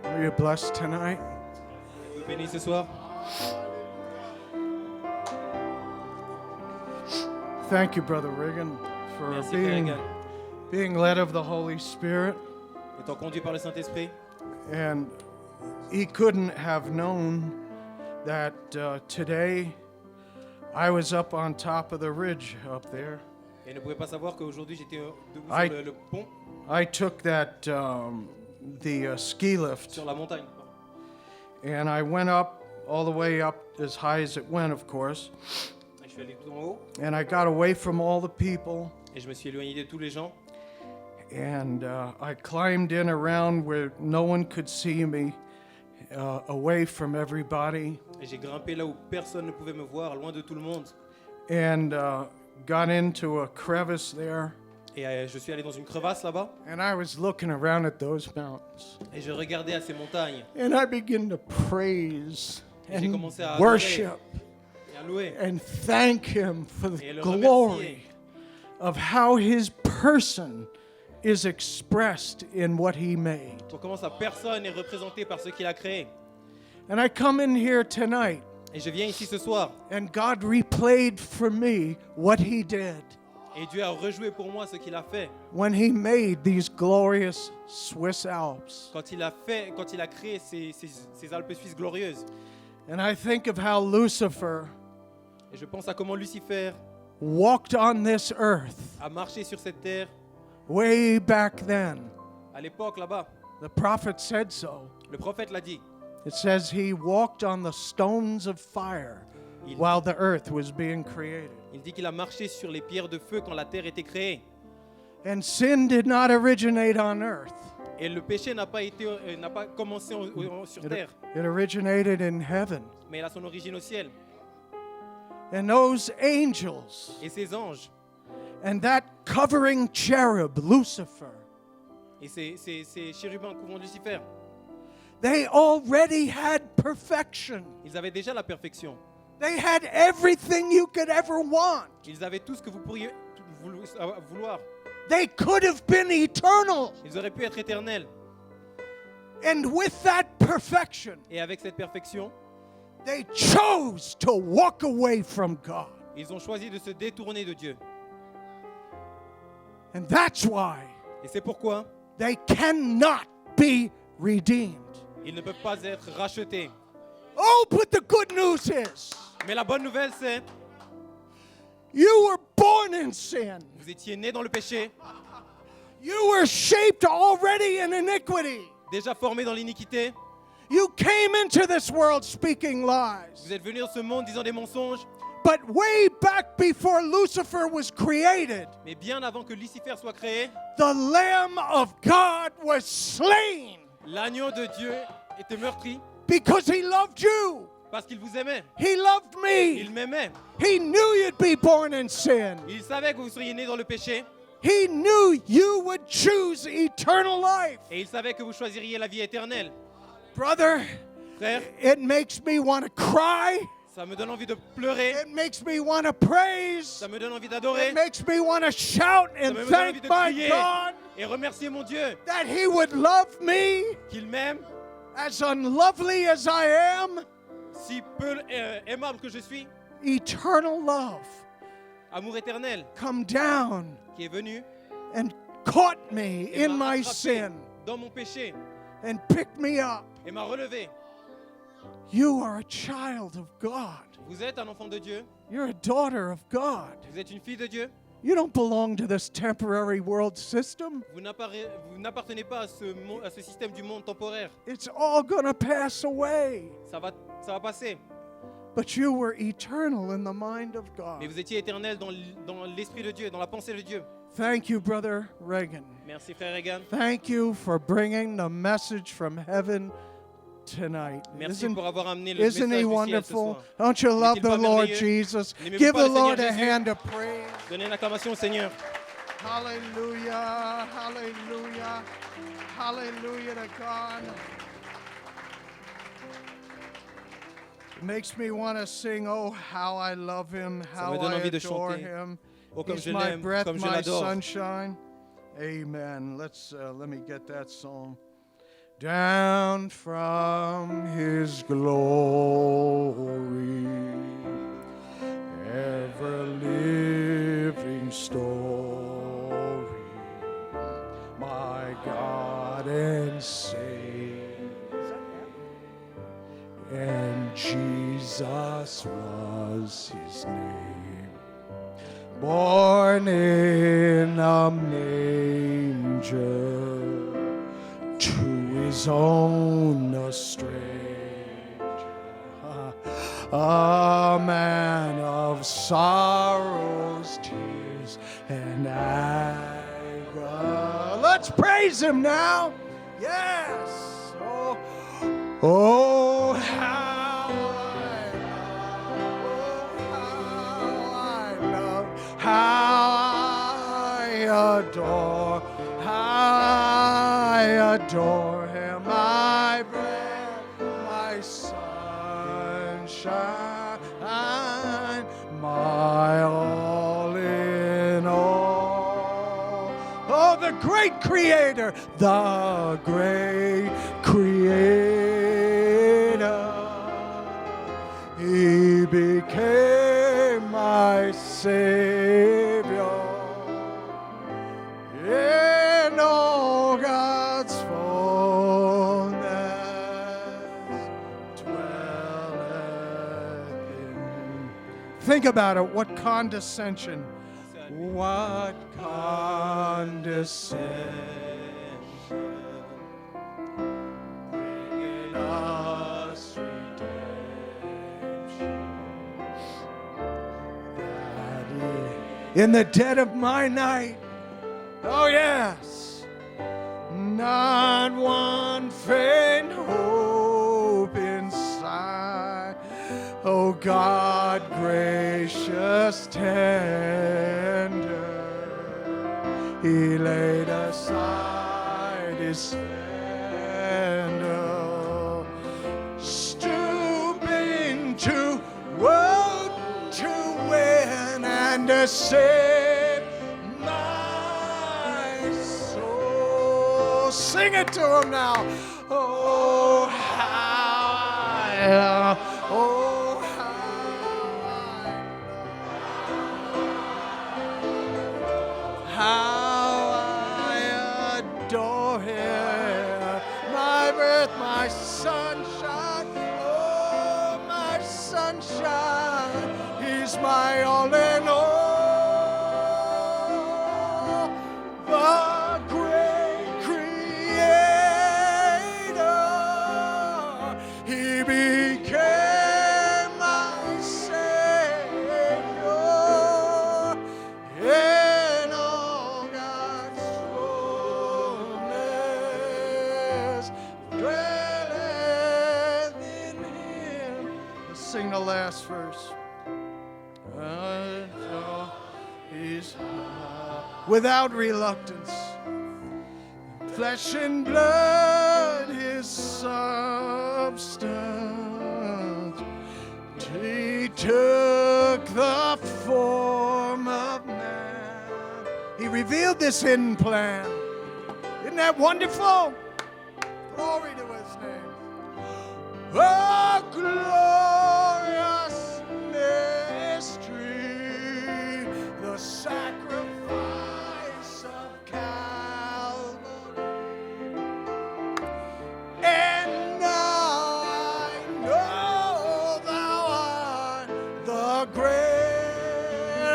Are you blessed tonight? Vous bénis ce soir. Thank you, Brother Reagan, for Merci, Frère Reagan. being led of the Holy Spirit. Étant conduit par le Saint-Esprit, And he couldn't have known that today I was up on top of the ridge up there. et ne pouvait pas savoir qu'aujourd'hui j'étais debout I- sur le pont, I took that the ski lift, sur la montagne. and I went up all the way up as high as it went, of course. Et je suis allé tout en haut And I got away from all the people, et je me suis éloigné de tous les gens. and I climbed in around where no one could see me, away from everybody, Et j'ai grimpé là où personne ne pouvait me voir, loin de tout le monde. and got into a crevice there. Et je suis allé dans une crevasse là-bas And I was looking around at those mountains, et je regardais à ces montagnes and I began to praise et j'ai and commencé à adorer worship et à louer and thank Him for the et à le glory remercier of how His person is expressed in what He made. pour comment sa personne est représentée par ce qu'il a créé. And I come in here tonight, Et je viens ici ce soir and God replayed for me what He did et Dieu a rejoué pour moi ce qu'il a fait when He made these glorious Swiss Alps. quand il a créé ces Alpes suisses glorieuses. And I think of how Lucifer Et je pense à comment Lucifer walked on this earth a marché sur cette terre way back then. à l'époque là-bas. The prophet said so. Le prophète l'a dit. It says he walked on the stones of fire while the earth was being created. Il dit qu'il a marché sur les pierres de feu quand la terre était créée. And sin did not originate on earth. Et le péché n'a pas commencé sur terre, It originated in heaven. mais il a son origine au ciel. And those angels Et ces anges, and that covering cherub, Lucifer, et ces chérubins couvrant Lucifer, They already had perfection. Ils avaient déjà la perfection. They had everything you could ever want. Ils avaient tout ce que vous pourriez vouloir. They could have been eternal. Ils auraient pu être éternels. And with that perfection, Et avec cette perfection, they chose to walk away from God. ils ont choisi de se détourner de Dieu. And that's why Et c'est pourquoi they cannot be redeemed. ils ne peuvent pas être rachetés. Oh, but the good news is Mais la bonne nouvelle, c'est you were born in sin. vous étiez nés dans le péché, You were shaped already in iniquity. déjà formés dans l'iniquité. You came into this world speaking lies. Vous êtes venus dans ce monde disant des mensonges. But way back before Lucifer was created, Mais bien avant que Lucifer soit créé, the Lamb of God was slain l'agneau de Dieu était meurtri because he loved you. parce qu'il vous aimait. He loved Il me. m'aimait. He knew you'd be born in sin. Il savait que vous seriez nés dans le péché. He knew you would choose eternal life. Et il savait que vous choisiriez la vie éternelle. Brother, Frère, it makes me want to cry. ça me donne envie de pleurer. It makes me want to praise. Ça me donne envie d'adorer. It makes me want to shout Ça and me donne envie thank de my crier God et remercier mon Dieu that He would love me qu'il m'aime, as unlovely as I am. si peu aimable que je suis. Eternal love Amour éternel come down qui est venu and caught me et in m'a my attrapé sin dans mon péché and picked me up. et m'a relevé. You are a child of God. Vous êtes un enfant de Dieu. You're a daughter of God. Vous êtes une fille de Dieu. You don't belong to this temporary world system. Vous n'appartenez pas à ce système du monde temporaire. It's all going to pass away. Ça va passer. But you were eternal in the mind of God. Mais vous étiez éternel dans l'esprit de Dieu, dans la pensée de Dieu. Thank you, Brother Reagan. Merci frère Reagan. Thank you for bringing the message from heaven tonight. Merci pour avoir amené le message Isn't he du ciel ce wonderful? soir. Don't you love N'est-il the pas Lord merveilleux? Jesus? N'aimez-vous Give pas the le Seigneur Lord a Jésus? hand of praise. Donnez une acclamation au Seigneur. Hallelujah, hallelujah, hallelujah to God. It makes me want to sing, oh, how I love him, how me donne I envie de adore chanter. him. Oh, comme He's je my l'aime, breath, comme je my l'adore. sunshine. Amen. Let me get that song. Down from his glory, ever living story, my God and Savior, and Jesus was his name, born in a manger, to his own a stranger, a man of sorrows, tears, and anger. Let's praise him now. Yes. Oh, how I love, how I adore, I adore him, my breath, my sunshine, my all in all. Oh, the great creator, the great creator. He became my Savior. In all God's fullness dwelleth in. Think about it. What condescension. What condescension. Bringing us redemption. That in the dead of my night. Oh, yes. Not one faint hope inside. Oh, God, gracious, tender, He laid aside His splendor. to save my soul. Sing it to him now. Oh, how I adore him. My birth, my sunshine. Oh, my sunshine. He's my all in all. The great creator. He became my Savior. In all God's fullness dwelleth in him. Let's sing the last verse. He's without reluctance, flesh and blood, his substance. He took the form of man. He revealed this hidden plan. Isn't that wonderful? Glory to his name. Oh, glorious mystery, the sacrifice of Calvary. And now I know thou art the great I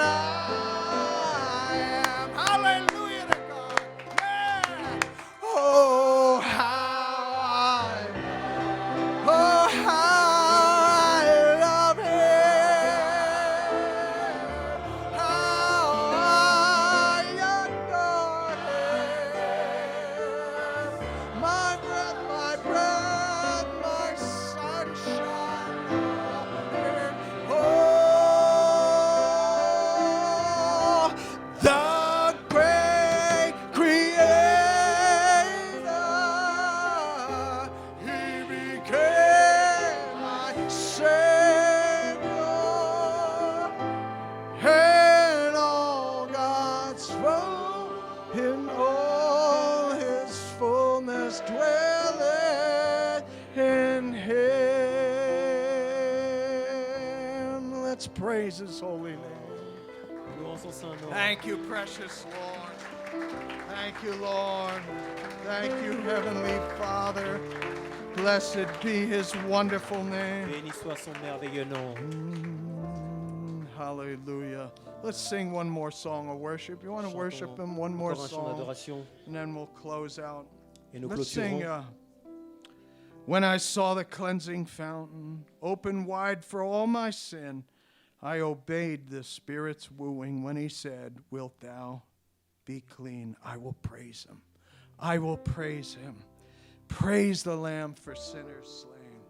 am. Hallelujah to God. Yeah. Oh, how I love him. How I adore him. My breath, my sunshine. Oh, the great creator. He became my Savior. And all God's throne, in all his fullness dwelleth in him. Let's praise his holy name. Louons son saint nom. Thank you, precious Lord. Thank you, Lord. Thank you, Heavenly Father. Blessed be his wonderful name. Béni soit son merveilleux nom. Hallelujah. Let's sing one more song of worship. You want to worship him? One more Encore un chant song, d'adoration. and then we'll close out. Et nous Let's sing, clôturons. When I saw the cleansing fountain open wide for all my sin, I obeyed the Spirit's wooing when he said, wilt thou be clean? I will praise him. I will praise him. Praise the Lamb for sinners slain.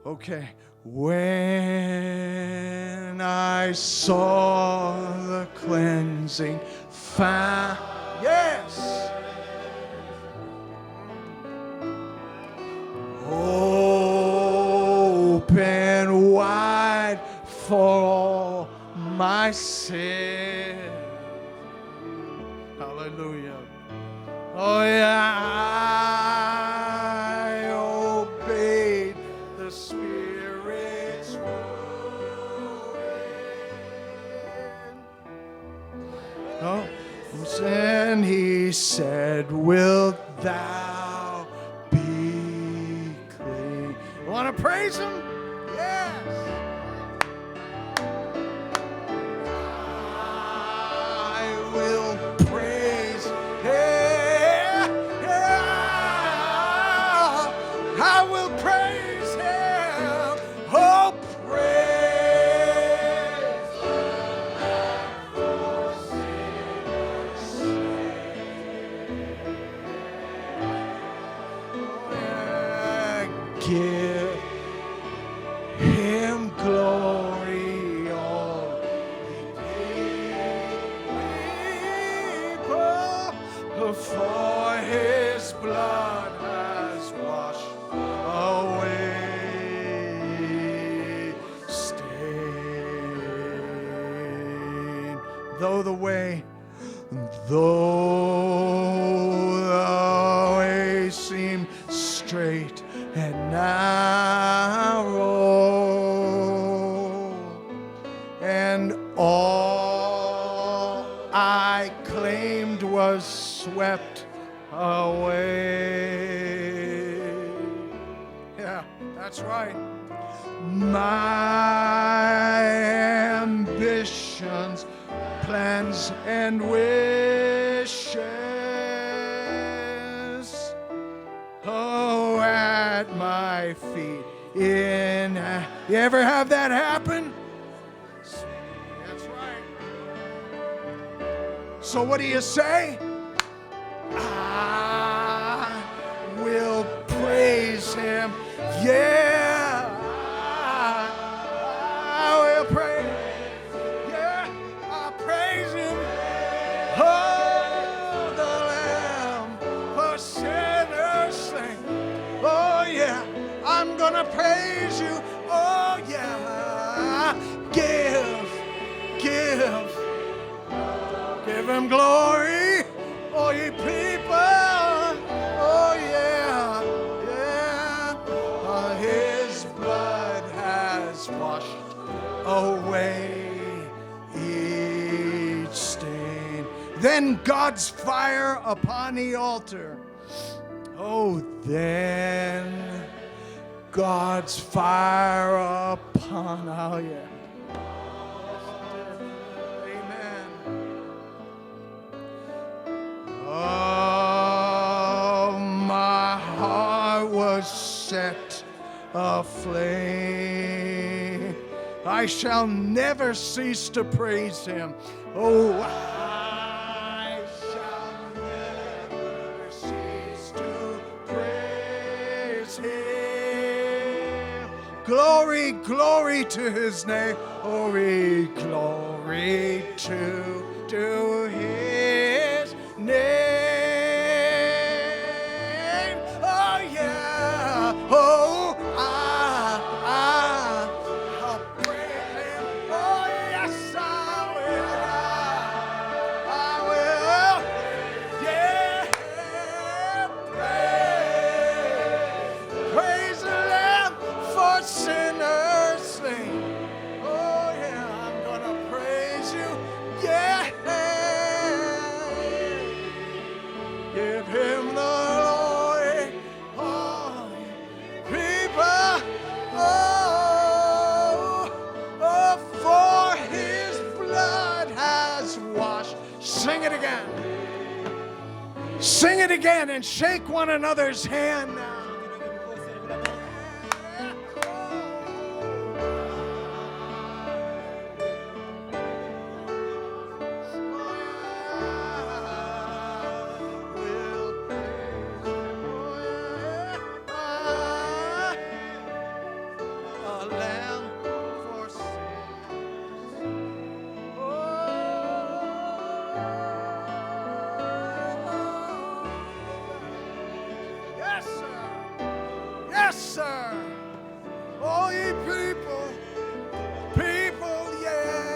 Okay. When I saw the cleansing fountain. Yes. Open wide for all my sin. Hallelujah. Oh yeah, I obeyed the Spirit's wooing. Oh, and he said, wilt thou be clean? Want to praise him? Yes. I will praise him. I will praise him. Oh, praise the Lord. Give though the way seem straight and narrow, and all I claimed was swept away. Yeah, that's right. My ambitions, plans, and wishes, oh, at my feet. You ever have that happen? That's right. So what do you say? I will praise him. Yeah, I will praise. Yeah, I'll praise him. Oh, the Lamb for sinners slain. Oh yeah, I'm gonna praise you. Oh yeah, give him glory. Oh, ye people, oh yeah, yeah. His blood has washed away each stain. Then God's fire upon the altar. Oh, then God's fire upon, oh yeah. Oh, my heart was set aflame. I shall never cease to praise him. Oh, I shall never cease to praise him. Glory, glory to his name. Glory, glory to his name. Oh yeah. Oh, I'll praise him. Oh yes, I will. Yeah, praise the Lamb for sinners slain. Oh yeah, I'm gonna praise you. Yeah. Give him the glory, oh, people, oh, for his blood has washed. Sing it again. Sing it again and shake one another's hand now. Yes, sir. All ye people, yeah.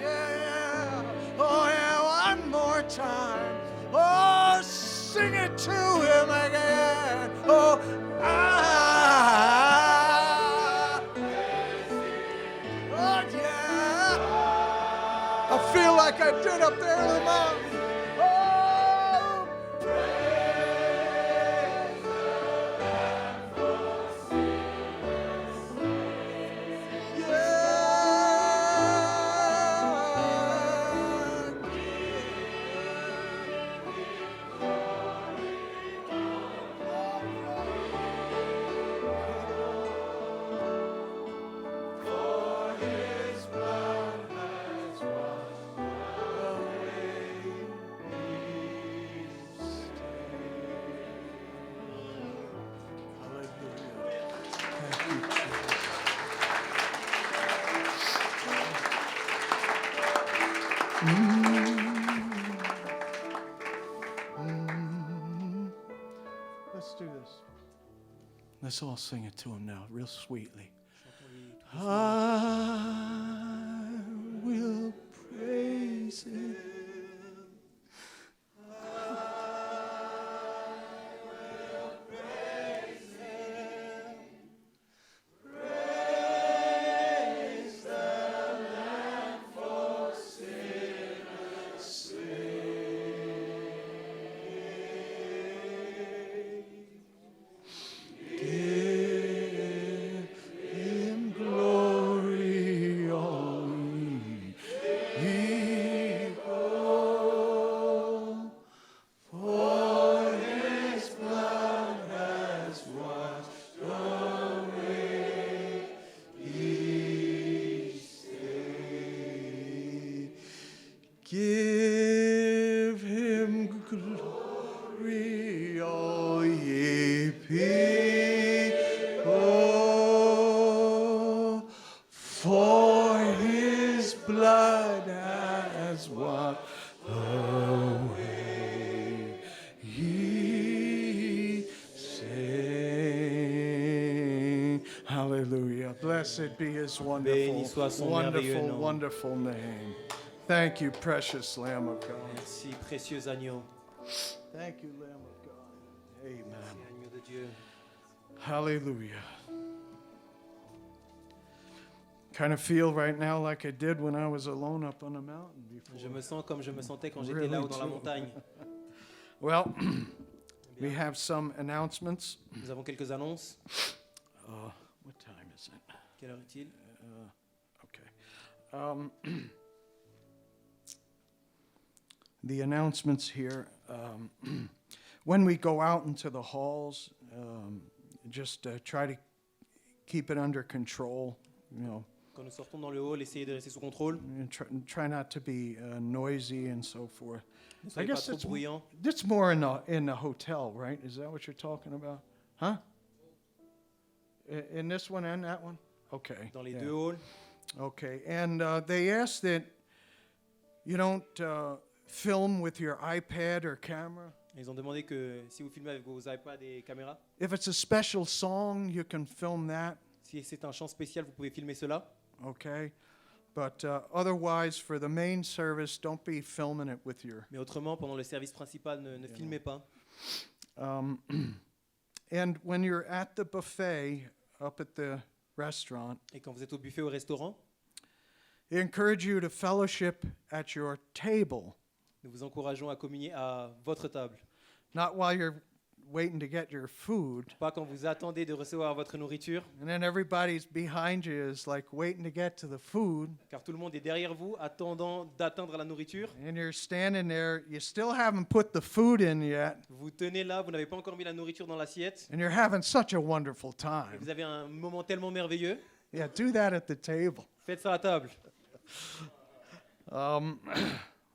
Yeah. Oh, yeah, one more time. Oh, sing it to him again. Oh, oh, yeah. I feel like I did up there in the mountain. Let's all sing it to him now, real sweetly. Chantons-lui tout doucement. I will praise him. Give him glory, all ye people, for his blood has washed away each stain. Give him glory, all ye people, for his blood has washed away ye sin. Hallelujah. Blessed be his Béni soit son merveilleux wonderful, nom. wonderful name. Thank you, precious Lamb of God. Merci, précieux agneau. Thank you, Lamb of God. Amen. Merci, agneau de Dieu. Hallelujah. Kind of feel right now like I did when I was alone up on the mountain Je before. me sens comme je me sentais quand j'étais Really là-haut dans la too. montagne. Well, we have some announcements. Nous avons quelques annonces. What time is it? Quelle heure est-il? Okay. The announcements here. When we go out into the halls, just try to keep it under control. You know, Quand nous sortons dans le hall, essayez de rester sous contrôle. and try not to be noisy and so forth. Ne I soyez pas guess trop it's bruyants. That's more in the hotel, right? Is that what you're talking about? Huh? In this one and that one? Okay. Dans les yeah. deux halls. Okay. And they ask that you don't film with your iPad or camera. Ils ont demandé que si vous filmez avec vos iPads et caméras, If it's a special song, you can film that. si c'est un chant spécial, vous pouvez filmer cela. Okay. But otherwise, for the main service, don't be filming it with your. Mais autrement, pendant le service principal, ne filmez pas. And when you're at the buffet up at the restaurant, Et quand vous êtes au buffet au restaurant, I encourage you to fellowship at your table, nous vous encourageons à communier à votre table. not while you're waiting to get your food. Pas quand vous attendez de recevoir votre nourriture, And then everybody's behind you is like waiting to get to the food. car tout le monde est derrière vous, attendant d'atteindre la nourriture. And you're standing there, you still haven't put the food in yet, Vous tenez là, vous n'avez pas encore mis la nourriture dans l'assiette. and you're having such a wonderful Et time. vous avez un moment tellement merveilleux. Yeah, do that at the table. Faites ça à table.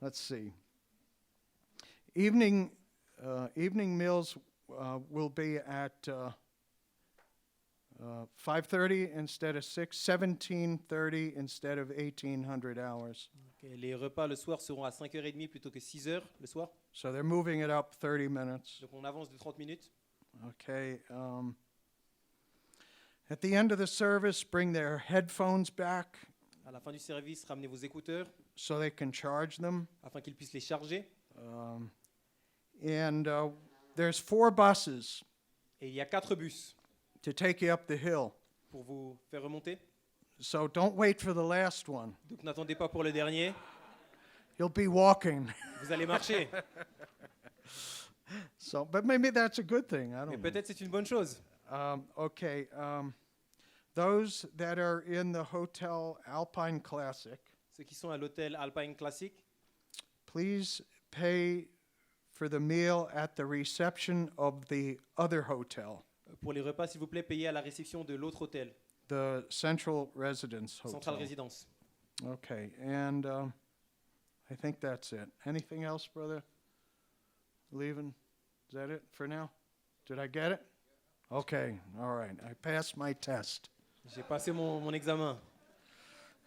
Let's see. Evening meals will be at 5:30 instead of 6, 17:30 instead of 1800 hours. Ok, les repas le soir seront à 5h30 plutôt que 6h le soir. So they're moving it up 30 minutes. Donc on avance de 30 minutes. Okay. At the end of the service, bring their headphones back À la fin du service, ramenez vos écouteurs so they can charge them. afin qu'ils puissent les charger. And there's 4 buses Et il y a 4 bus to take you up the hill. pour vous faire remonter. So don't wait for the last one. Donc n'attendez pas pour le dernier. You'll be walking. Vous allez marcher. So, but maybe that's a good thing. I Mais don't know. peut-être c'est une bonne chose. Okay. Those that are in the Hotel Alpine Classic, Ceux qui sont à l'hôtel Alpine Classic, please pay for the meal at the reception of the other hotel, pour les repas, s'il vous plaît, payez à la réception de l'autre hôtel, the Central Residence Central Hotel. Résidence. Okay, and I think that's it. Anything else, brother? Leaving? Is that it for now? Did I get it? Okay, all right. I passed my test. J'ai passé mon examen.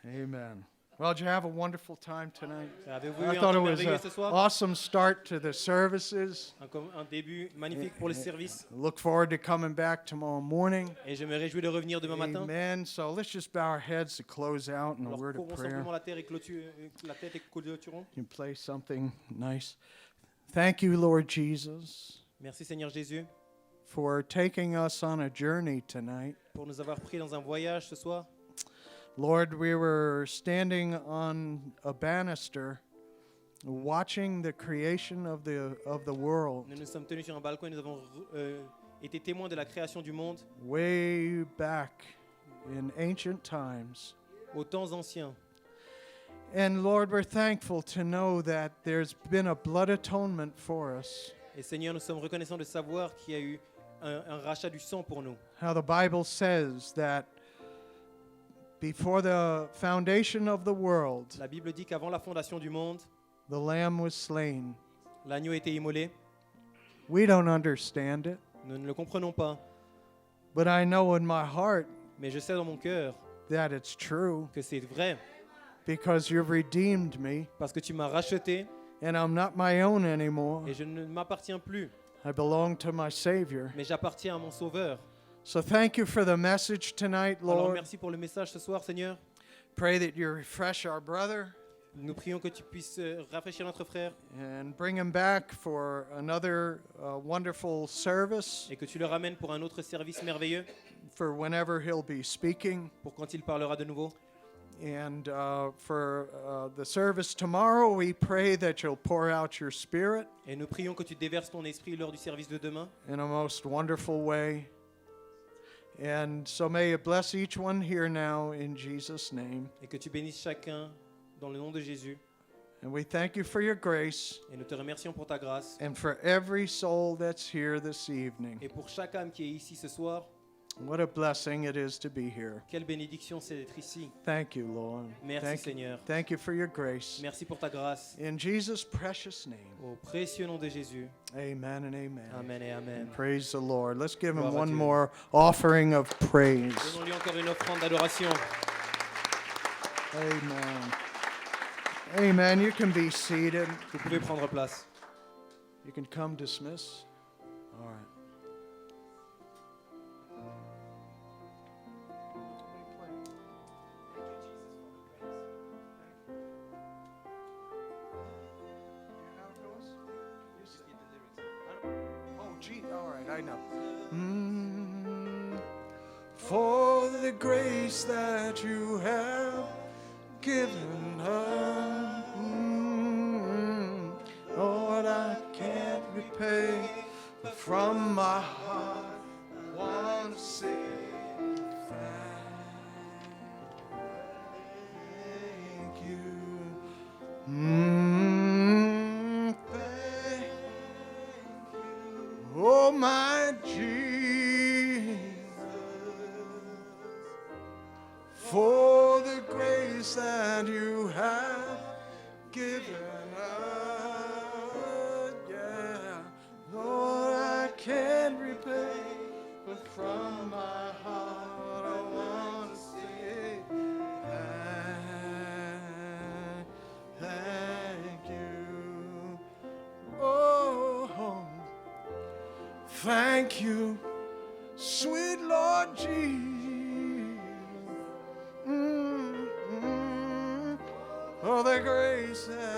Amen. Well, did you have a wonderful time tonight? Avez-vous I eu un thought it temps was merveilleux an ce soir? awesome start to the services. Un début magnifique pour le service. Look forward to coming back tomorrow morning. Et je me réjouis de revenir demain matin. Amen. So let's just bow our heads to close out in a Alors word of couvrons prayer. simplement la tête et clôturons. You can play something nice. Thank you, Lord Jesus, Merci Seigneur Jésus for taking us on a journey tonight. pour nous avoir pris dans un voyage ce soir. Lord, we were standing on a banister watching the creation of the world Nous nous sommes tenus sur un balcon et nous avons été témoins de la création du monde way back in ancient times. aux temps anciens. And Lord, we're thankful to know that there's been a blood atonement for us. Et Seigneur, nous sommes reconnaissants de savoir qu'il y a eu un rachat du sang pour nous. How the Bible says that before the foundation of the world, La Bible dit qu'avant la fondation du monde, the Lamb was slain. l'agneau a été immolé. We don't understand it, Nous ne le comprenons pas, but I know in my heart mais je sais dans mon cœur that it's true que c'est vrai because you've redeemed me parce que tu m'as racheté and I'm not my own anymore. et je ne m'appartiens plus, I belong to my Savior. mais j'appartiens à mon Sauveur. So thank you for the message tonight, Alors Lord. merci pour le message ce soir, Seigneur. Pray that you refresh our brother Nous prions que tu puisses rafraîchir notre frère and bring him back for another wonderful service et que tu le ramènes pour un autre service merveilleux, for whenever he'll be speaking. pour quand il parlera de nouveau. And for the service tomorrow, we pray that you'll pour out your spirit Et nous prions que tu déverses ton esprit lors du service de demain. in a most wonderful way. And so may you bless each one here now in Jesus' name. Et que tu bénisses chacun dans le nom de Jésus. And we thank you for your grace Et nous te remercions pour ta grâce. and for every soul that's here this evening. Et pour chaque âme qui est ici ce soir, What a blessing it is to be here. quelle bénédiction c'est d'être ici. Thank you, Lord. Merci Seigneur. Thank you for your grace. Merci pour ta grâce. In Jesus' precious name, Au précieux nom de Jésus. amen and amen. Amen et amen. Praise the Lord. Let's give him Gloire à one Dieu. more offering of praise. Donnons-lui encore une offrande d'adoration. Amen. Amen. You can be seated. Vous pouvez prendre place. You can come dismiss. All right. Oh, gee, all right, I know. For the grace that you have given us, Lord, I can't repay, but from my heart I want to say thank you. Thank you, oh my Jesus, for the grace that you have given us. Yeah, Lord, I can't repay, but from my heart I want to say thank you. Oh, thank you, sweet Lord Jesus. For the grace that